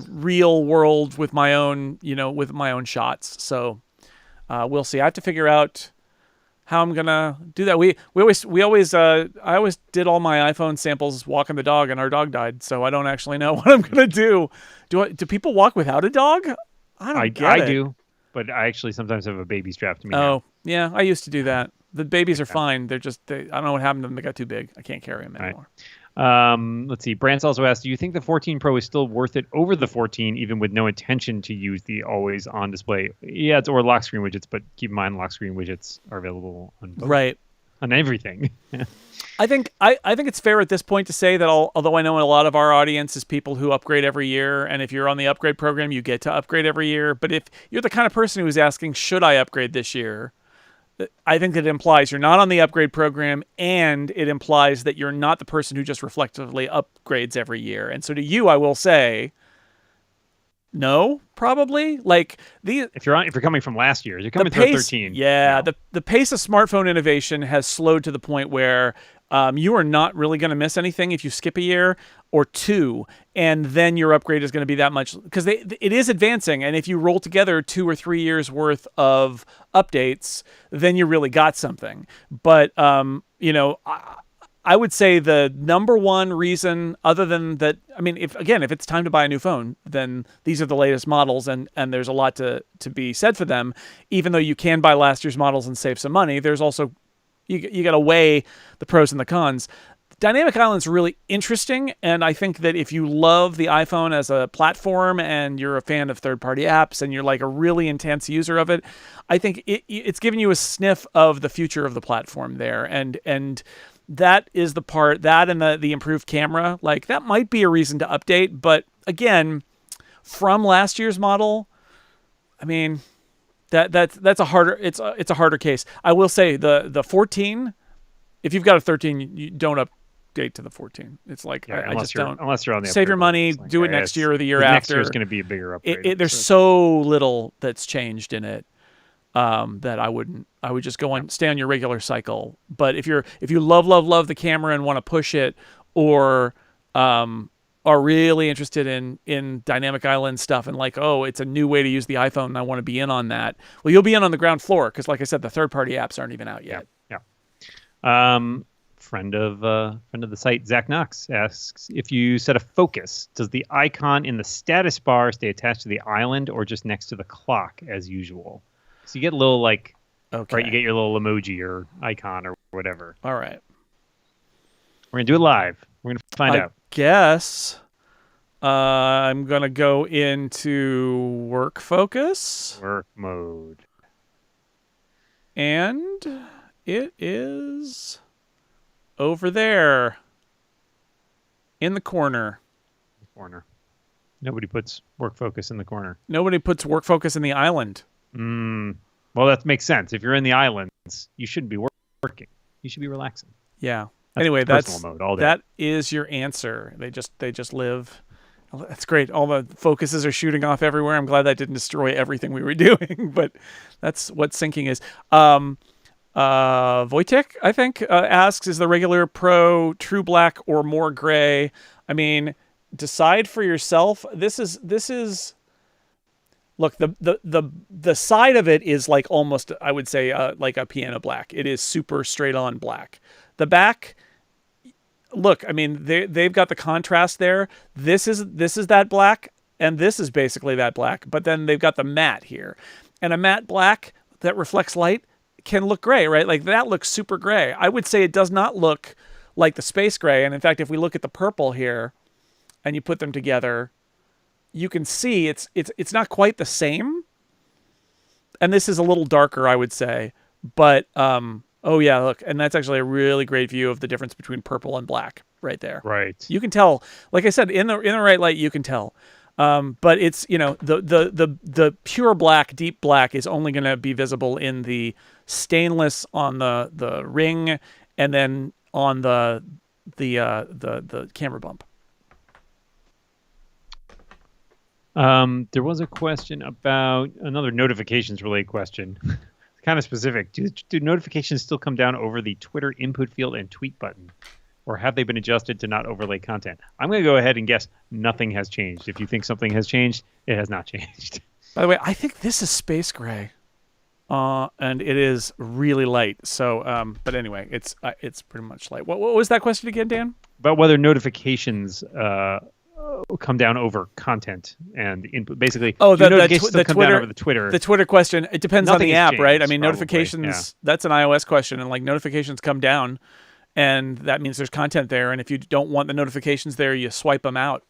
real world with my own shots. So we'll see. I have to figure out how I'm gonna do that. I always did all my iPhone samples walking the dog, and our dog died, so I don't actually know what I'm gonna do. Do people walk without a dog? I do, but I actually sometimes have a baby strapped to me. Oh, yeah, I used to do that. The babies are fine. I don't know what happened to them. They got too big. I can't carry them anymore. Let's see. Brant's also asked, do you think the 14 Pro is still worth it over the 14, even with no intention to use the always on display? Yeah, it's or lock screen widgets, but keep in mind lock screen widgets are available on both, on everything. I think it's fair at this point to say that although I know a lot of our audience is people who upgrade every year, and if you're on the upgrade program, you get to upgrade every year. But if you're the kind of person who's asking, should I upgrade this year? I think that it implies you're not on the upgrade program, and it implies that you're not the person who just reflectively upgrades every year. And so to you, I will say, no, probably. Like if you're coming from last year, you're coming through 13. Yeah, no. The pace of smartphone innovation has slowed to the point where you are not really going to miss anything if you skip a year or two, and then your upgrade is going to be that much, because it is advancing. And if you roll together 2 or 3 years worth of updates, then you really got something. But I would say the number one reason, other than that, I mean, if it's time to buy a new phone, then these are the latest models, and there's a lot to be said for them. Even though you can buy last year's models and save some money, there's also you got to weigh the pros and the cons. Dynamic Island's really interesting, and I think that if you love the iPhone as a platform and you're a fan of third-party apps and you're like a really intense user of it, I think it's giving you a sniff of the future of the platform there, and that is the part, that and the improved camera, like that might be a reason to update. But again, from last year's model, I mean, that's a harder, it's a harder case. I will say the 14, if you've got a 13, you don't update to the 14. It's like, I just don't. Unless you're on the save your money, like, do it next year or the year after. Next year is going to be a bigger upgrade. There's so little that's changed in it that I would just go on, stay on your regular cycle. But if you love the camera and want to push it, or are really interested in Dynamic Island stuff and like, oh, it's a new way to use the iPhone and I want to be in on that, well, you'll be in on the ground floor, because like I said, the third-party apps aren't even out yet. Yeah. friend of the site, Zach Knox, asks if you set a focus, does the icon in the status bar stay attached to the island or just next to the clock as usual? So you get a little right, you get your little emoji or icon or whatever. All right. We're gonna do it live. We're gonna find out. Guess I'm gonna go into work focus. Work mode. And it is over there in the corner. Nobody puts work focus in the corner. Nobody puts work focus in the island. Well, that makes sense. If you're in the islands, you shouldn't be working. You should be relaxing. Yeah. That's anyway, personal mode all day. That is your answer. They just live. That's great. All the focuses are shooting off everywhere. I'm glad that didn't destroy everything we were doing, but that's what syncing is. Wojtek, I think, asks, is the regular Pro true black or more gray? I mean, decide for yourself. This is look, the side of it is like almost, I would say, like a piano black. It is super straight on black. The back, look, I mean, they've got the contrast there. This is that black, and this is basically that black. But then they've got the matte here, and a matte black that reflects light can look gray, right? Like that looks super gray. I would say it does not look like the space gray. And in fact, if we look at the purple here, and you put them together, you can see it's not quite the same. And this is a little darker, I would say, but oh yeah, look, and that's actually a really great view of the difference between purple and black right there. Right. You can tell, like I said, in the right light, you can tell. But it's, the pure black, deep black is only going to be visible in the stainless on the ring, and then on the camera bump. There was a question about another notifications related question. Kind of specific. Do notifications still come down over the Twitter input field and tweet button? Or have they been adjusted to not overlay content? I'm going to go ahead and guess nothing has changed. If you think something has changed, it has not changed. By the way, I think this is space gray. And it is really light. So, but anyway, it's pretty much light. What was that question again, Dan? About whether notifications come down over content and input. Basically, the come Twitter, down over the Twitter. The Twitter question. It depends on the app, right? I mean, probably, notifications. yeah. That's an iOS question, and like notifications come down, and that means there's content there. And if you don't want the notifications there, you swipe them out.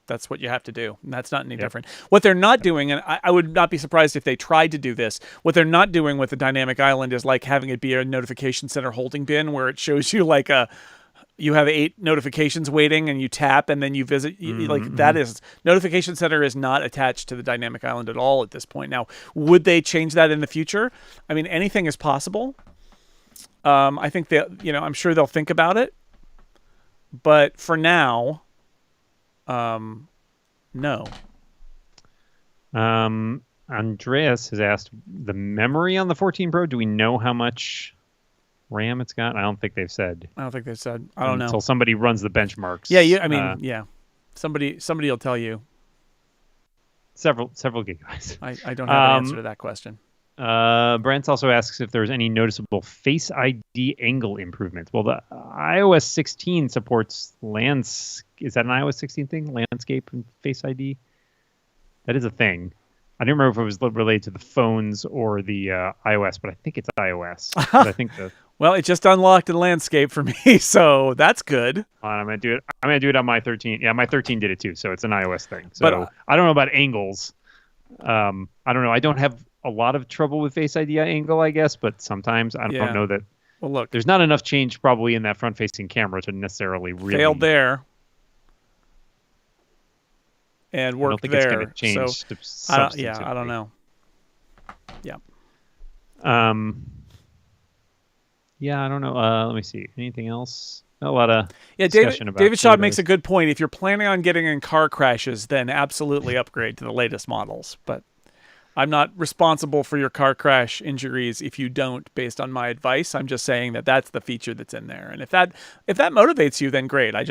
That's what you have to do. And that's not any different. What they're not doing, and I would not be surprised if they tried to do this, what they're not doing with the dynamic island is like having it be a notification center holding bin where it shows you like you have 8 notifications waiting and you tap and then you visit. Like that is, notification center is not attached to the dynamic island at all at this point. Now, would they change that in the future? I mean, anything is possible. I think that, I'm sure they'll think about it. But for now, no. Andreas has asked, the memory on the 14 Pro, do we know how much RAM it's got? I don't think they've said. I don't know. Until somebody runs the benchmarks. Yeah, yeah. Somebody will tell you. Several gigabytes. I don't have an answer to that question. Brent also asks if there's any noticeable Face ID angle improvements. Well, the iOS 16 supports is that an iOS 16 thing? Landscape and Face ID? That is a thing. I don't remember if it was related to the phones or the iOS, but I think it's iOS. I think well, it just unlocked the landscape for me, so that's good. I'm gonna do it. I'm gonna do it on my 13. Yeah, my 13 did it too, so it's an iOS thing. So but, I don't know about angles. I don't know. I don't have a lot of trouble with Face ID angle, I guess, but sometimes I don't know that. Well, look, there's not enough change probably in that front-facing camera to necessarily really failed there and worked there. I don't think it's going to change. So, I don't know. Yeah. Yeah, I don't know. Let me see. Anything else? A lot of discussion about David Shaw makes a good point. If you're planning on getting in car crashes, then absolutely upgrade to the latest models. But I'm not responsible for your car crash injuries if you don't, based on my advice. I'm just saying that that's the feature that's in there. And if that motivates you, then great. I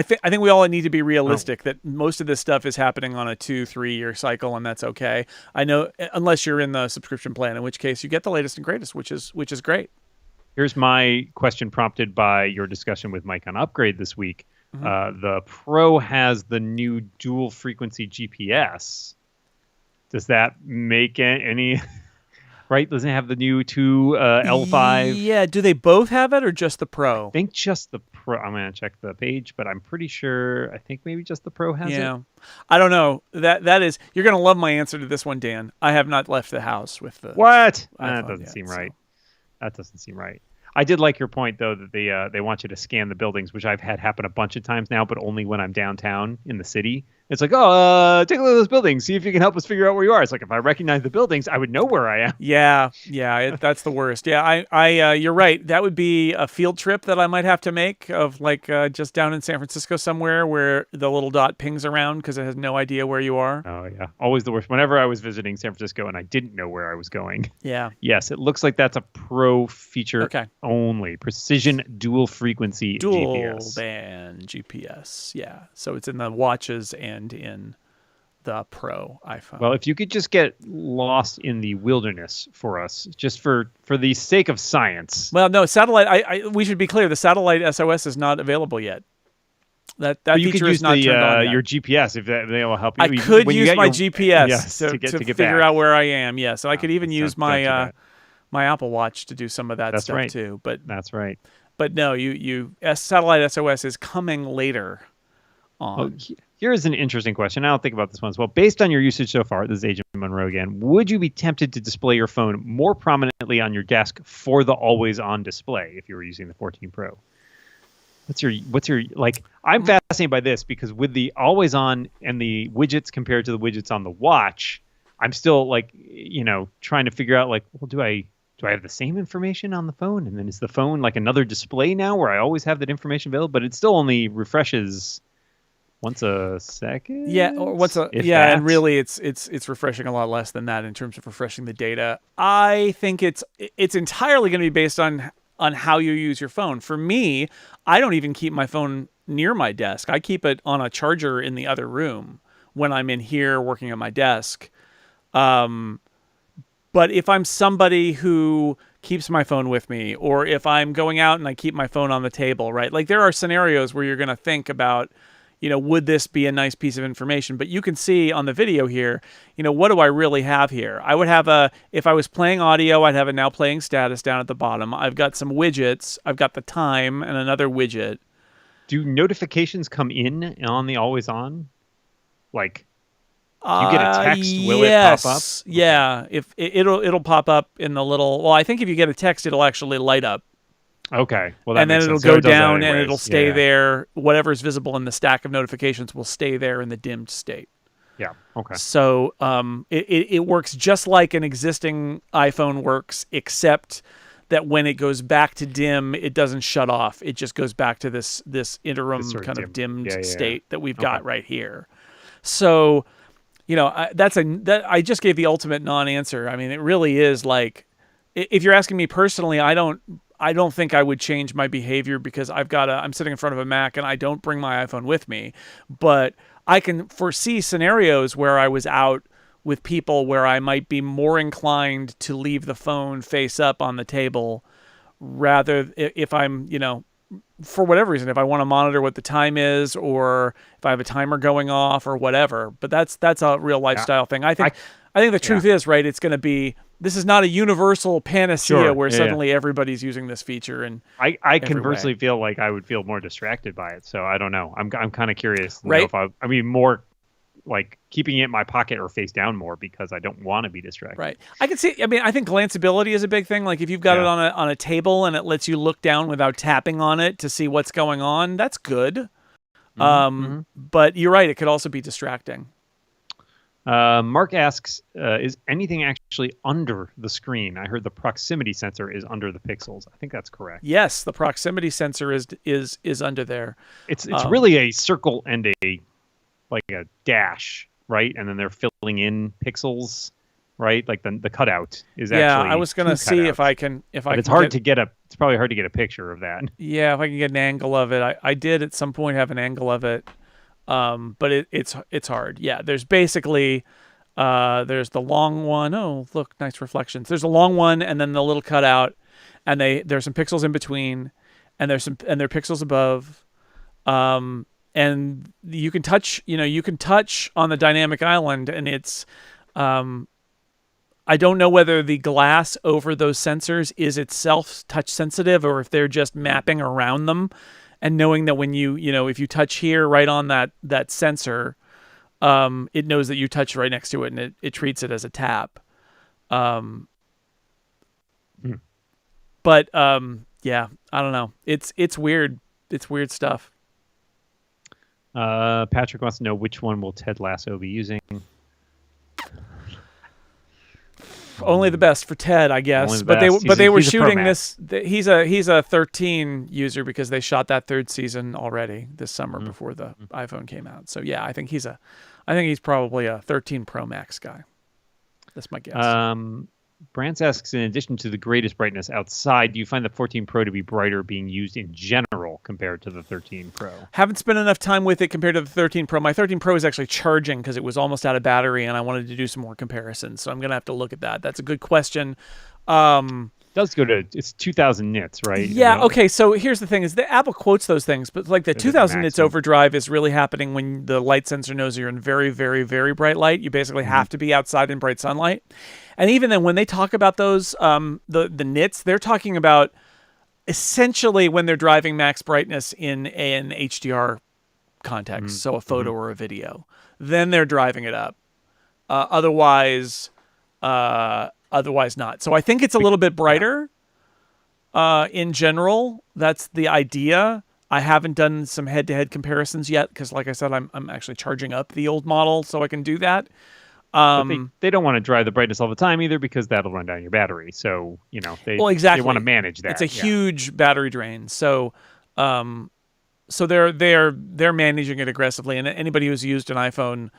think we all need to be realistic that most of this stuff is happening on a 2-3 year cycle, and that's okay. I know, unless you're in the subscription plan, in which case you get the latest and greatest, which is great. Here's my question prompted by your discussion with Mike on Upgrade this week. Hmm. The Pro has the new dual frequency GPS. Does that make any right? Doesn't it have the new two L5? Yeah, do they both have it or just the I Pro? think just the Pro. I'm gonna check the page, but I'm pretty sure. I think maybe just the Pro has it. Yeah. I don't know. That is, you're going to love my answer to this one, Dan. I have not left the house with the What? That iPhone doesn't yet. seem So. right. That doesn't seem right. I did like your point though that they want you to scan the buildings, which I've had happen a bunch of times now, but only when I'm downtown in the city. It's like, oh, take a look at those buildings, see if you can help us figure out where you are. It's like if I recognize the buildings, I would know where I am. Yeah, yeah, that's the worst. Yeah, you're right. That would be a field trip that I might have to make of like just down in San Francisco somewhere where the little dot pings around because it has no idea where you are. Oh yeah, always the worst. Whenever I was visiting San Francisco and I didn't know where I was going. Yeah. Yes, it looks like that's a Pro feature Okay. only. Precision dual frequency Dual GPS. band GPS. Yeah. So it's in the watches and in the Pro iPhone. Well, if you could just get lost in the wilderness for us, just for the sake of science. Well, no, satellite. We should be clear. The satellite SOS is not available yet. That You could feature use is not turned on yet. your GPS if they will help you. I could When you use get my your- GPS yes, to get figure back. out where I am. Yes, and I could even Don't- use don't do my that. my Apple Watch to do some of that That's stuff right. too. That's right. But no, satellite SOS is coming later Well, on. here's an interesting question. I don't think about this one as well. Based on your usage so far, this is Agent Monroe again. Would you be tempted to display your phone more prominently on your desk for the always-on display if you were using the 14 Pro? What's your like? I'm fascinated by this because with the always-on and the widgets compared to the widgets on the watch, I'm still like, trying to figure out like, well, do I have the same information on the phone? And then is the phone like another display now where I always have that information available, but it still only refreshes once a second? Yeah, or If and that. really it's refreshing a lot less than that in terms of refreshing the data. I think it's entirely going to be based on how you use your phone. For me, I don't even keep my phone near my desk. I keep it on a charger in the other room when I'm in here working at my desk. But if I'm somebody who keeps my phone with me, or if I'm going out and I keep my phone on the table, right? Like there are scenarios where you're going to think about, would this be a nice piece of information? But you can see on the video here, what do I really have here? I would have if I was playing audio, I'd have a now playing status down at the bottom. I've got some widgets. I've got the time and another widget. Do notifications come in on the always on? Like, you get a text, will it pop up? Yeah. If it'll pop up in the little. Well, I think if you get a text, it'll actually light up. Okay. Well, that And then makes it'll sense. So go it does that down and anyways. it'll stay Yeah. there. Whatever's visible in the stack of notifications will stay there in the dimmed state. Yeah. Okay. So it works just like an existing iPhone works, except that when it goes back to dim, it doesn't shut off. It just goes back to this interim This sort of kind of dimmed Yeah. state that we've got right here. So, I just gave the ultimate non-answer. I mean, it really is like, if you're asking me personally, I don't think I would change my behavior because I'm sitting in front of a Mac and I don't bring my iPhone with me, but I can foresee scenarios where I was out with people where I might be more inclined to leave the phone face up on the table rather if I'm, for whatever reason, if I want to monitor what the time is or if I have a timer going off or whatever. But that's a real lifestyle thing. I think the truth is, right, it's going to be, this is not a universal panacea where suddenly everybody's using this feature. And I conversely feel like I would feel more distracted by it. So I don't know. I'm kind of curious to know if I mean more like keeping it in my pocket or face down more because I don't want to be distracted. Right. I can see. I mean, I think glanceability is a big thing. Like if you've got it on a table and it lets you look down without tapping on it to see what's going on, that's good. But you're right. It could also be distracting. Mark asks, is anything actually under the screen? I heard the proximity sensor is under the pixels. I think that's correct. Yes, the proximity sensor is under there. It's really a circle and like a dash, right? And then they're filling in pixels, right? Like the cutout is actually. Yeah, I was gonna see if I can But it's hard to get it's probably hard to get a picture of that. Yeah, if I can get an angle of it. I did at some point have an angle of it. But it's hard. Yeah, there's basically there's the long one. Oh, look, nice reflections. There's a long one and then the little cutout, and there's some pixels in between, and there are pixels above. And you can touch, you can touch on the dynamic island, and it's, I don't know whether the glass over those sensors is itself touch sensitive, or if they're just mapping around them and knowing that when if you touch here right on that sensor, it knows that you touched right next to it, and it treats it as a tap. Um, Hmm. but yeah, I don't know. It's weird. It's weird stuff. Patrick wants to know which one will Ted Lasso be using. Only the best for Ted, I Only guess. the But best. they were He's a pro shooting Max. this. He's a 13 user because they shot that third season already this summer before the iPhone came out. So yeah, I think he's probably a 13 Pro Max guy. That's my guess. Brance asks, in addition to the greatest brightness outside, do you find the 14 Pro to be brighter being used in general compared to the 13 Pro? Haven't spent enough time with it compared to the 13 Pro. My 13 Pro is actually charging because it was almost out of battery, and I wanted to do some more comparisons. So I'm gonna have to look at that. That's a good question. It does go to, it's 2000 nits, right? Yeah. Okay. So here's the thing: is the Apple quotes those things, but like the They're the 2000 nits maximum. overdrive is really happening when the light sensor knows you're in very, very, very bright light. You basically have to be outside in bright sunlight. And even then, when they talk about those, the nits, they're talking about essentially when they're driving max brightness in an HDR context, so a photo or a video. Then they're driving it up. Otherwise not. So I think it's a little bit brighter. In general, that's the idea. I haven't done some head-to-head comparisons yet because, like I said, I'm actually charging up the old model so I can do that. But they don't want to drive the brightness all the time either because that'll run down your battery. So, they want to manage that. It's a huge battery drain. So they're managing it aggressively, and anybody who's used an iPhone,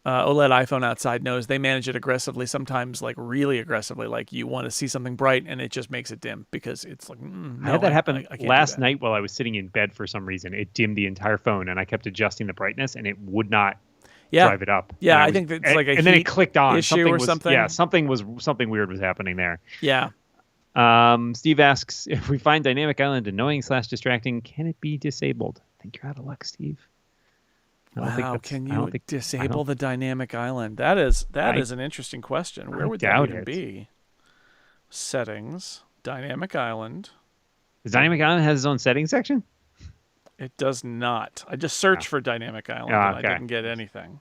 OLED iPhone outside knows they manage it aggressively. Sometimes, like really aggressively, like you want to see something bright, and it just makes it dim because it's like. I had that happen I can't last do that. night while I was sitting in bed for some reason. It dimmed the entire phone, and I kept adjusting the brightness, and it would not drive it up. Yeah, And I think that's like a and then it heat clicked on issue or something. Yeah, something weird was happening there. Yeah. Steve asks, if we find Dynamic Island annoying/distracting, can it be disabled? I think you're out of luck, Steve. Wow, can you disable the dynamic island? That is an interesting question. Where would that even be? Settings, dynamic island. Does Dynamic Island has its own settings section? It does not. I just searched for dynamic island and I didn't get anything.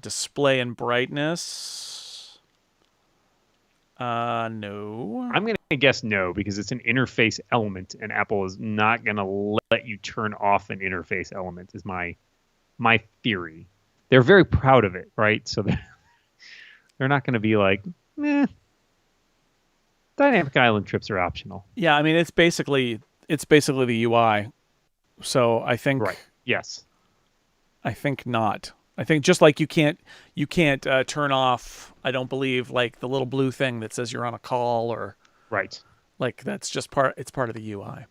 Display and brightness. No. I'm going to guess no because it's an interface element, and Apple is not going to let you turn off an interface element. Is my theory. They're very proud of it, right? So they're not going to be like, Dynamic Island trips are optional. Yeah, I mean it's basically the UI. So I think right. Yes. I think not. I think just like you can't turn off, I don't believe, like the little blue thing that says you're on a call or right. Like that's just it's part of the UI.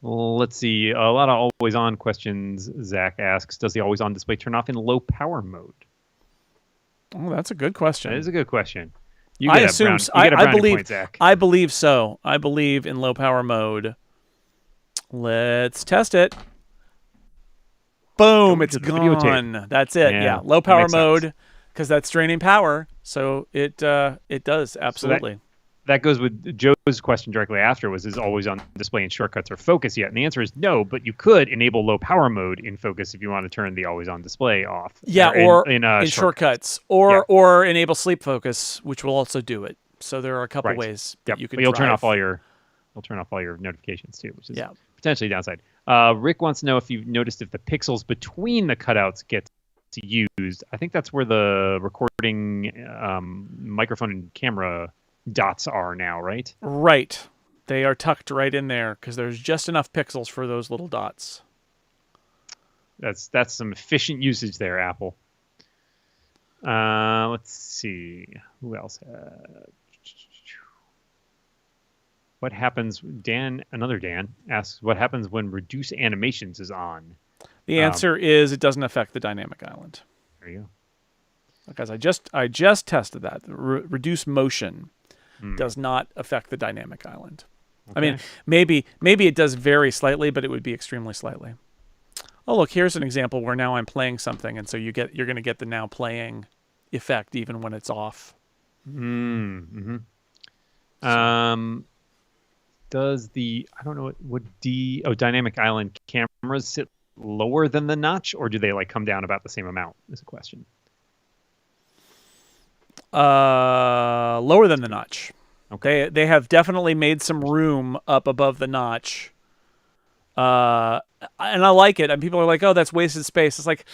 Well, let's see. A lot of always on questions. Zach asks, does the always on display turn off in low power mode? Oh, that's a good question. That is a good question. I assume I believe point, Zach. I believe so. I believe in low power mode. Let's test it. Boom, it's gone. That's it. Yeah, low power mode because that's draining power. So it does absolutely. So that goes with Joe's question directly after is always on display in shortcuts or focus yet? And the answer is no, but you could enable low power mode in focus if you want to turn the always on display off. Yeah, or in shortcuts. Or enable sleep focus, which will also do it. So there are a couple ways that you can you'll turn off all your notifications too, which is potentially a downside. Rick wants to know if you've noticed if the pixels between the cutouts get used. I think that's where the recording microphone and camera dots are now, right? Right. They are tucked right in there because there's just enough pixels for those little dots. That's some efficient usage there, Apple. Let's see. Who else? What happens? Another Dan asks, what happens when reduce animations is on? The answer is it doesn't affect the dynamic island. There you go. Because I just tested that. Reduce motion. does not affect the dynamic island. I mean, Okay. maybe it does very slightly, but it would be extremely slightly. Oh, look, here's an example where now I'm playing something, and so you're going to get the now playing effect even when it's off. Mm-hmm. So Does the I don't know would dynamic island cameras sit lower than the notch, or do they like come down about the same amount? Is a question. lower than the notch. Okay. They have definitely made some room up above the notch. And I like it. And people are like, "Oh, that's wasted space." It's like Is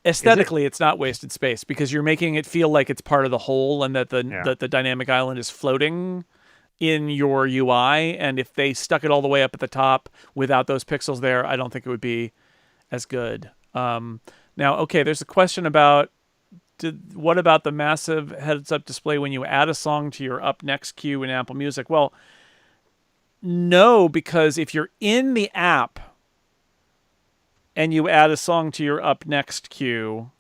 it? aesthetically, it's not wasted space because you're making it feel like it's part of the whole, and that Yeah. the dynamic island is floating in your UI. And if they stuck it all the way up at the top without those pixels there, I don't think it would be as good. Now, okay, there's a question about what about the massive heads-up display when you add a song to your up next queue in Apple Music? Well, no, because if you're in the app and you add a song to your up next queue,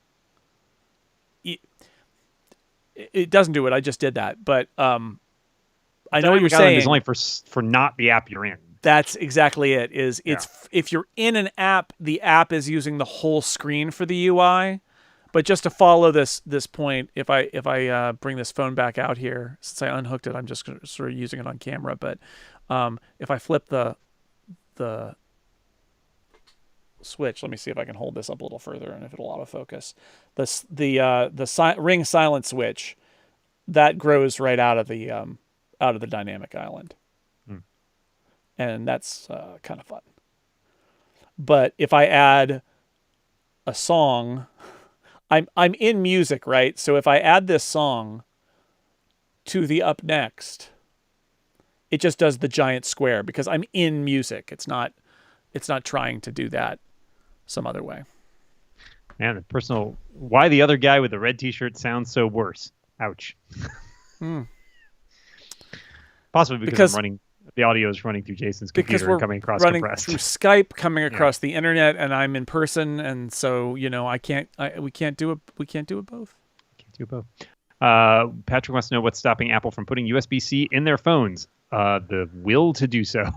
it doesn't do it. I just did that, but I know what you're Dynamic island is saying. only for not the app you're in. That's exactly it. Is Yeah. it's if you're in an app, the app is using the whole screen for the UI. But just to follow this point, if I bring this phone back out here, since I unhooked it, I'm just sort of using it on camera. But if I flip the switch, let me see if I can hold this up a little further and if it'll autofocus. The ring silent switch that grows right out of the dynamic island, and that's kind of fun. But if I add a song, I'm in music, right? So if I add this song to the up next, it just does the giant square because I'm in music. It's not trying to do that some other way. Man, the personal why the other guy with the red t-shirt sounds so worse. Ouch. Possibly because the audio is running through Jason's computer and coming across running compressed. through Skype, coming across the internet, and I'm in person, and so we can't do it. We can't do it both. Can't do both. Patrick wants to know what's stopping Apple from putting USB-C in their phones. The will to do so.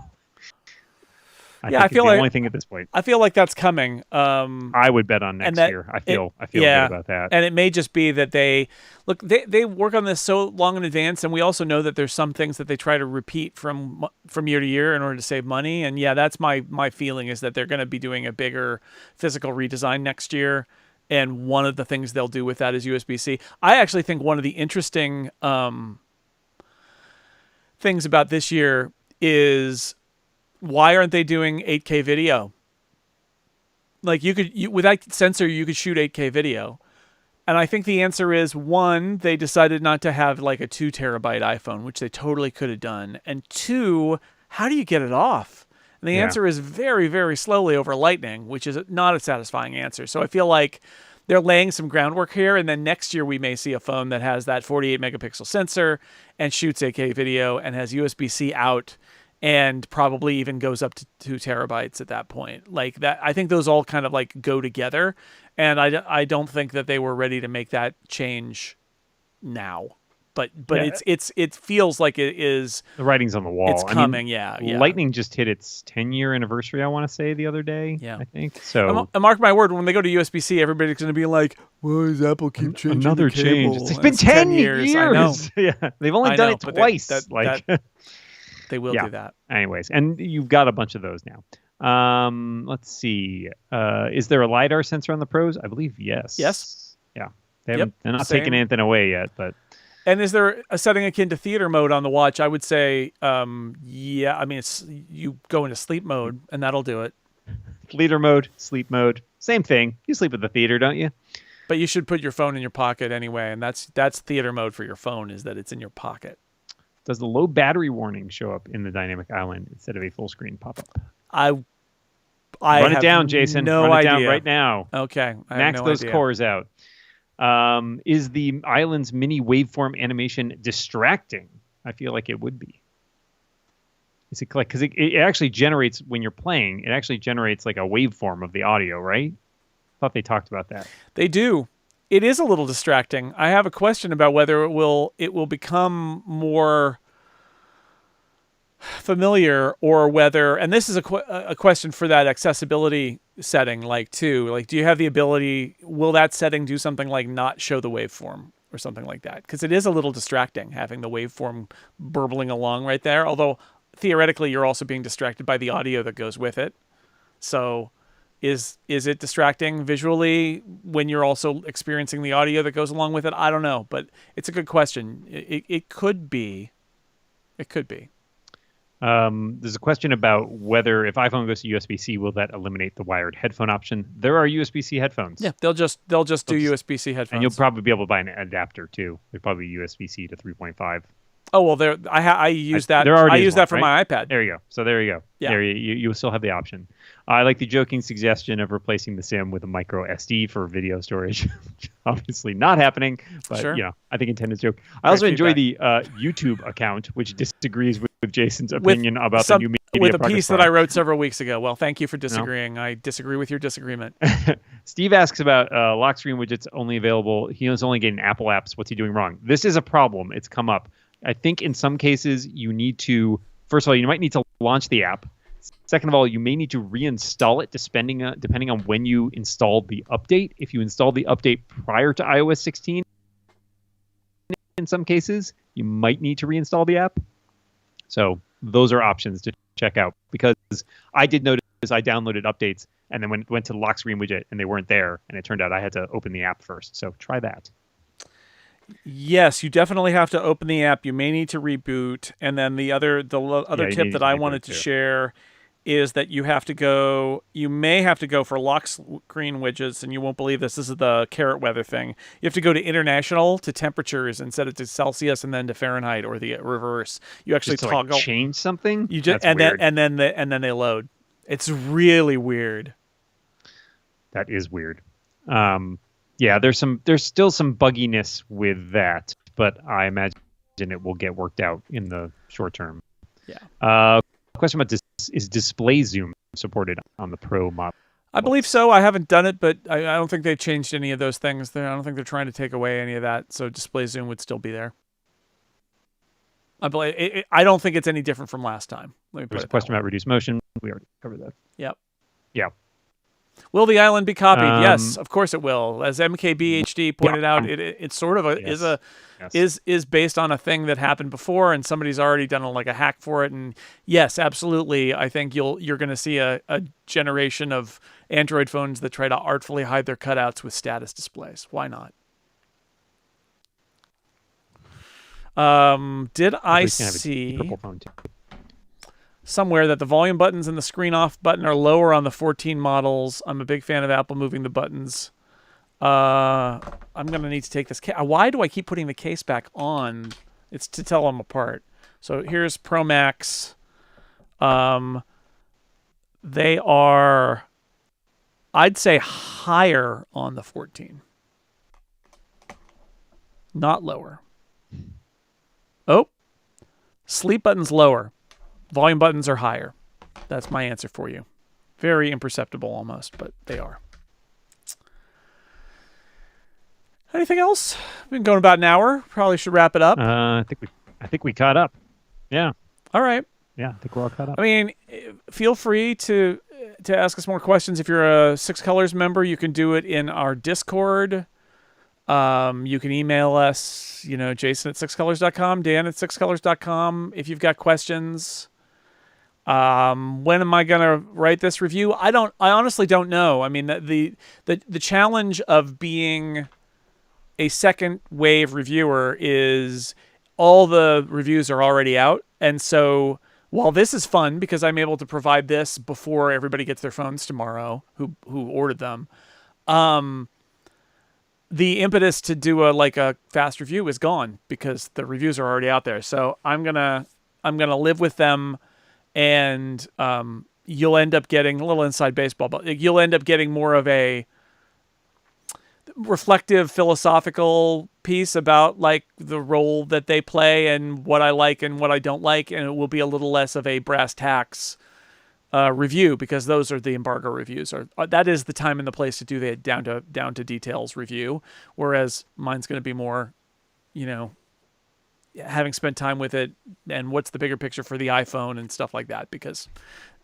I feel the only thing at this point. I feel like that's coming. I would bet on next year. I feel good about that. And it may just be that they work on this so long in advance, and we also know that there's some things that they try to repeat from year to year in order to save money. And yeah, that's my feeling is that they're going to be doing a bigger physical redesign next year. And one of the things they'll do with that is USB-C. I actually think one of the interesting things about this year is, why aren't they doing 8K video? Like with that sensor, you could shoot 8K video. And I think the answer is, one, they decided not to have like a 2 terabyte iPhone, which they totally could have done. And two, how do you get it off? And the answer is very, very slowly over Lightning, which is not a satisfying answer. So I feel like they're laying some groundwork here. And then next year we may see a phone that has that 48 megapixel sensor and shoots 8K video and has USB-C out, and probably even goes up to 2 terabytes at that point. Like that, I think those all kind of like go together, and I don't think that they were ready to make that change now. But it feels like it is. The writing's on the wall. It's coming. Yeah. Lightning just hit its 10-year anniversary, I want to say, the other day. Yeah, I think so. And mark my word, when they go to USB-C, everybody's going to be like, "Why does Apple keep changing another the cable?" change? It's been 10 years. I know. Yeah, they've only done it twice. They will do that. Anyways, and you've got a bunch of those now. Let's see. Is there a LiDAR sensor on the Pros? I believe yes. Yes. Yeah. They're not taking anything away yet, but. And is there a setting akin to theater mode on the watch? I would say, yeah. I mean, you go into sleep mode, and that'll do it. Theater mode, sleep mode, same thing. You sleep at the theater, don't you? But you should put your phone in your pocket anyway, and that's theater mode for your phone, is that it's in your pocket. Does the low battery warning show up in the dynamic island instead of a full screen pop-up? I run it down, Jason. No run it idea. down right now. Okay. Max those cores out. Is the island's mini waveform animation distracting? I feel like it would be. Is it like, because it actually generates, when you're playing, it actually generates like a waveform of the audio, right? I thought they talked about that. They do. It is a little distracting. I have a question about whether it will become more familiar, or whether, and this is a question for that accessibility setting, like too, like, do you have the ability, will that setting do something like not show the waveform or something like that? Because it is a little distracting having the waveform burbling along right there, although theoretically you're also being distracted by the audio that goes with it. So is it distracting visually when you're also experiencing the audio that goes along with it? I don't know, but it's a good question. It could be. It could be. There's a question about whether if iPhone goes to USB-C, will that eliminate the wired headphone option? There are USB-C headphones. Yeah, they'll just do USB-C headphones, and you'll probably be able to buy an adapter too. They're probably USB-C to 3.5. Oh well, there I use that. There already I use one, that for right? my iPad. There you go. So there you go. Yeah. There you will still have the option. I like the joking suggestion of replacing the SIM with a micro SD for video storage. Obviously not happening, but Sure. I think intended joke. I also enjoy feedback. the YouTube account, which disagrees with Jason's opinion about the new media with a progress piece that bar. I wrote several weeks ago. Well, thank you for disagreeing. I disagree with your disagreement. Steve asks about lock screen widgets only available. He was only getting Apple apps. What's he doing wrong? This is a problem. It's come up. I think in some cases you need to, first of all, you might need to launch the app. Second of all, you may need to reinstall it depending on when you installed the update. If you installed the update prior to iOS 16, in some cases, you might need to reinstall the app. So those are options to check out, because I did notice I downloaded updates and then went to the lock screen widget and they weren't there, and it turned out I had to open the app first. So try that. Yes, you definitely have to open the app. You may need to reboot, and then the other tip that I wanted to share is that you may have to go for lock screen widgets, and you won't believe this. This is the carrot weather thing. You have to go to international to temperatures instead of to Celsius and then to Fahrenheit, or the reverse. You actually just to, toggle, change something. You just and then they load. It's really weird. That is weird. Yeah, there's still some bugginess with that, but I imagine it will get worked out in the short term. Yeah. Question about is display zoom supported on the Pro model? I believe so. I haven't done it, but I don't think they've changed any of those things. I don't think they're trying to take away any of that, so display zoom would still be there. I don't think it's any different from last time. There's a question about reduced motion. We already covered that. Yep. Yeah. Will the island be copied? Yes, of course it will. As MKBHD pointed out, it sort of is based on a thing that happened before, and somebody's already done a hack for it. And yes, absolutely, I think you're going to see a generation of Android phones that try to artfully hide their cutouts with status displays. Why not? Did I see somewhere that the volume buttons and the screen off button are lower on the 14 models? I'm a big fan of Apple moving the buttons. I'm going to need to take this case. Why do I keep putting the case back on? It's to tell them apart. So here's Pro Max. They are, I'd say, higher on the 14. Not lower. Oh, sleep button's lower. Volume buttons are higher. That's my answer for you. Very imperceptible almost, but they are. Anything else? We've been going about an hour. Probably should wrap it up. I think we caught up. Yeah. All right. Yeah, I think we're all caught up. I mean, feel free to ask us more questions. If you're a Six Colors member, you can do it in our Discord. You can email us, Jason at sixcolors.com, Dan at sixcolors.com if you've got questions. When am I going to write this review? I honestly don't know. I mean, the challenge of being a second wave reviewer is all the reviews are already out. And so while this is fun because I'm able to provide this before everybody gets their phones tomorrow who ordered them, the impetus to do a fast review is gone because the reviews are already out there. So I'm gonna live with them, and you'll end up getting a little inside baseball, but you'll end up getting more of a reflective philosophical piece about the role that they play and what I like and what I don't like, and it will be a little less of a brass tacks review, because those are the embargo reviews. Or that is the time and the place to do the down to details review. Whereas mine's going to be more, you know, having spent time with it and what's the bigger picture for the iPhone and stuff like that. Because,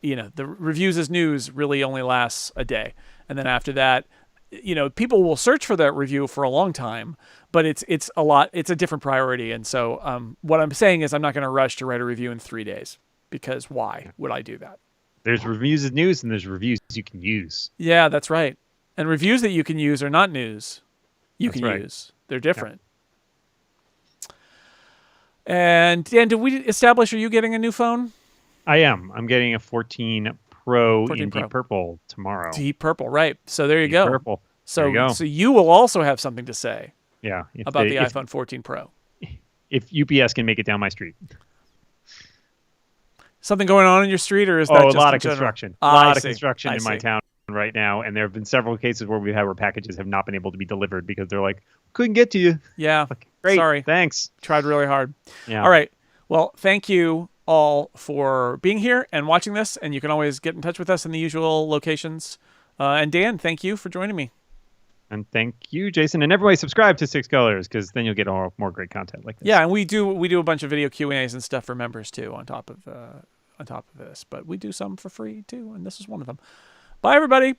you know, the reviews as news really only lasts a day, and then after that, you know, people will search for that review for a long time, but it's a different priority. And so what I'm saying is I'm not going to rush to write a review in 3 days, because why would I do that? There's reviews as news, and there's reviews you can use. Yeah, that's right. And reviews that you can use are not news. You That's can right. use. They're different. And Dan, did we establish, are you getting a new phone? I am. I'm getting a 14 Pro 14 in Pro. deep purple tomorrow. Deep purple, right. So there you Deep go. purple. So, There you go. so you will also have something to say Yeah. about the iPhone 14 Pro. If UPS can make it down my street. Something going on in your street, or is that Oh, just a lot in of general? construction. A Ah, lot I of see. construction I in my see. town right now, and there have been several cases where packages have not been able to be delivered because they're like, couldn't get to you. Yeah. Like, great. Sorry. Thanks. Tried really hard. Yeah. All right. Well, thank you all for being here and watching this. And you can always get in touch with us in the usual locations. And Dan, thank you for joining me. And thank you, Jason, and everybody subscribe to Six Colors, because then you'll get more great content like this. Yeah, and we do a bunch of video Q&As and stuff for members too on top of this. But we do some for free too, and this is one of them. Bye, everybody.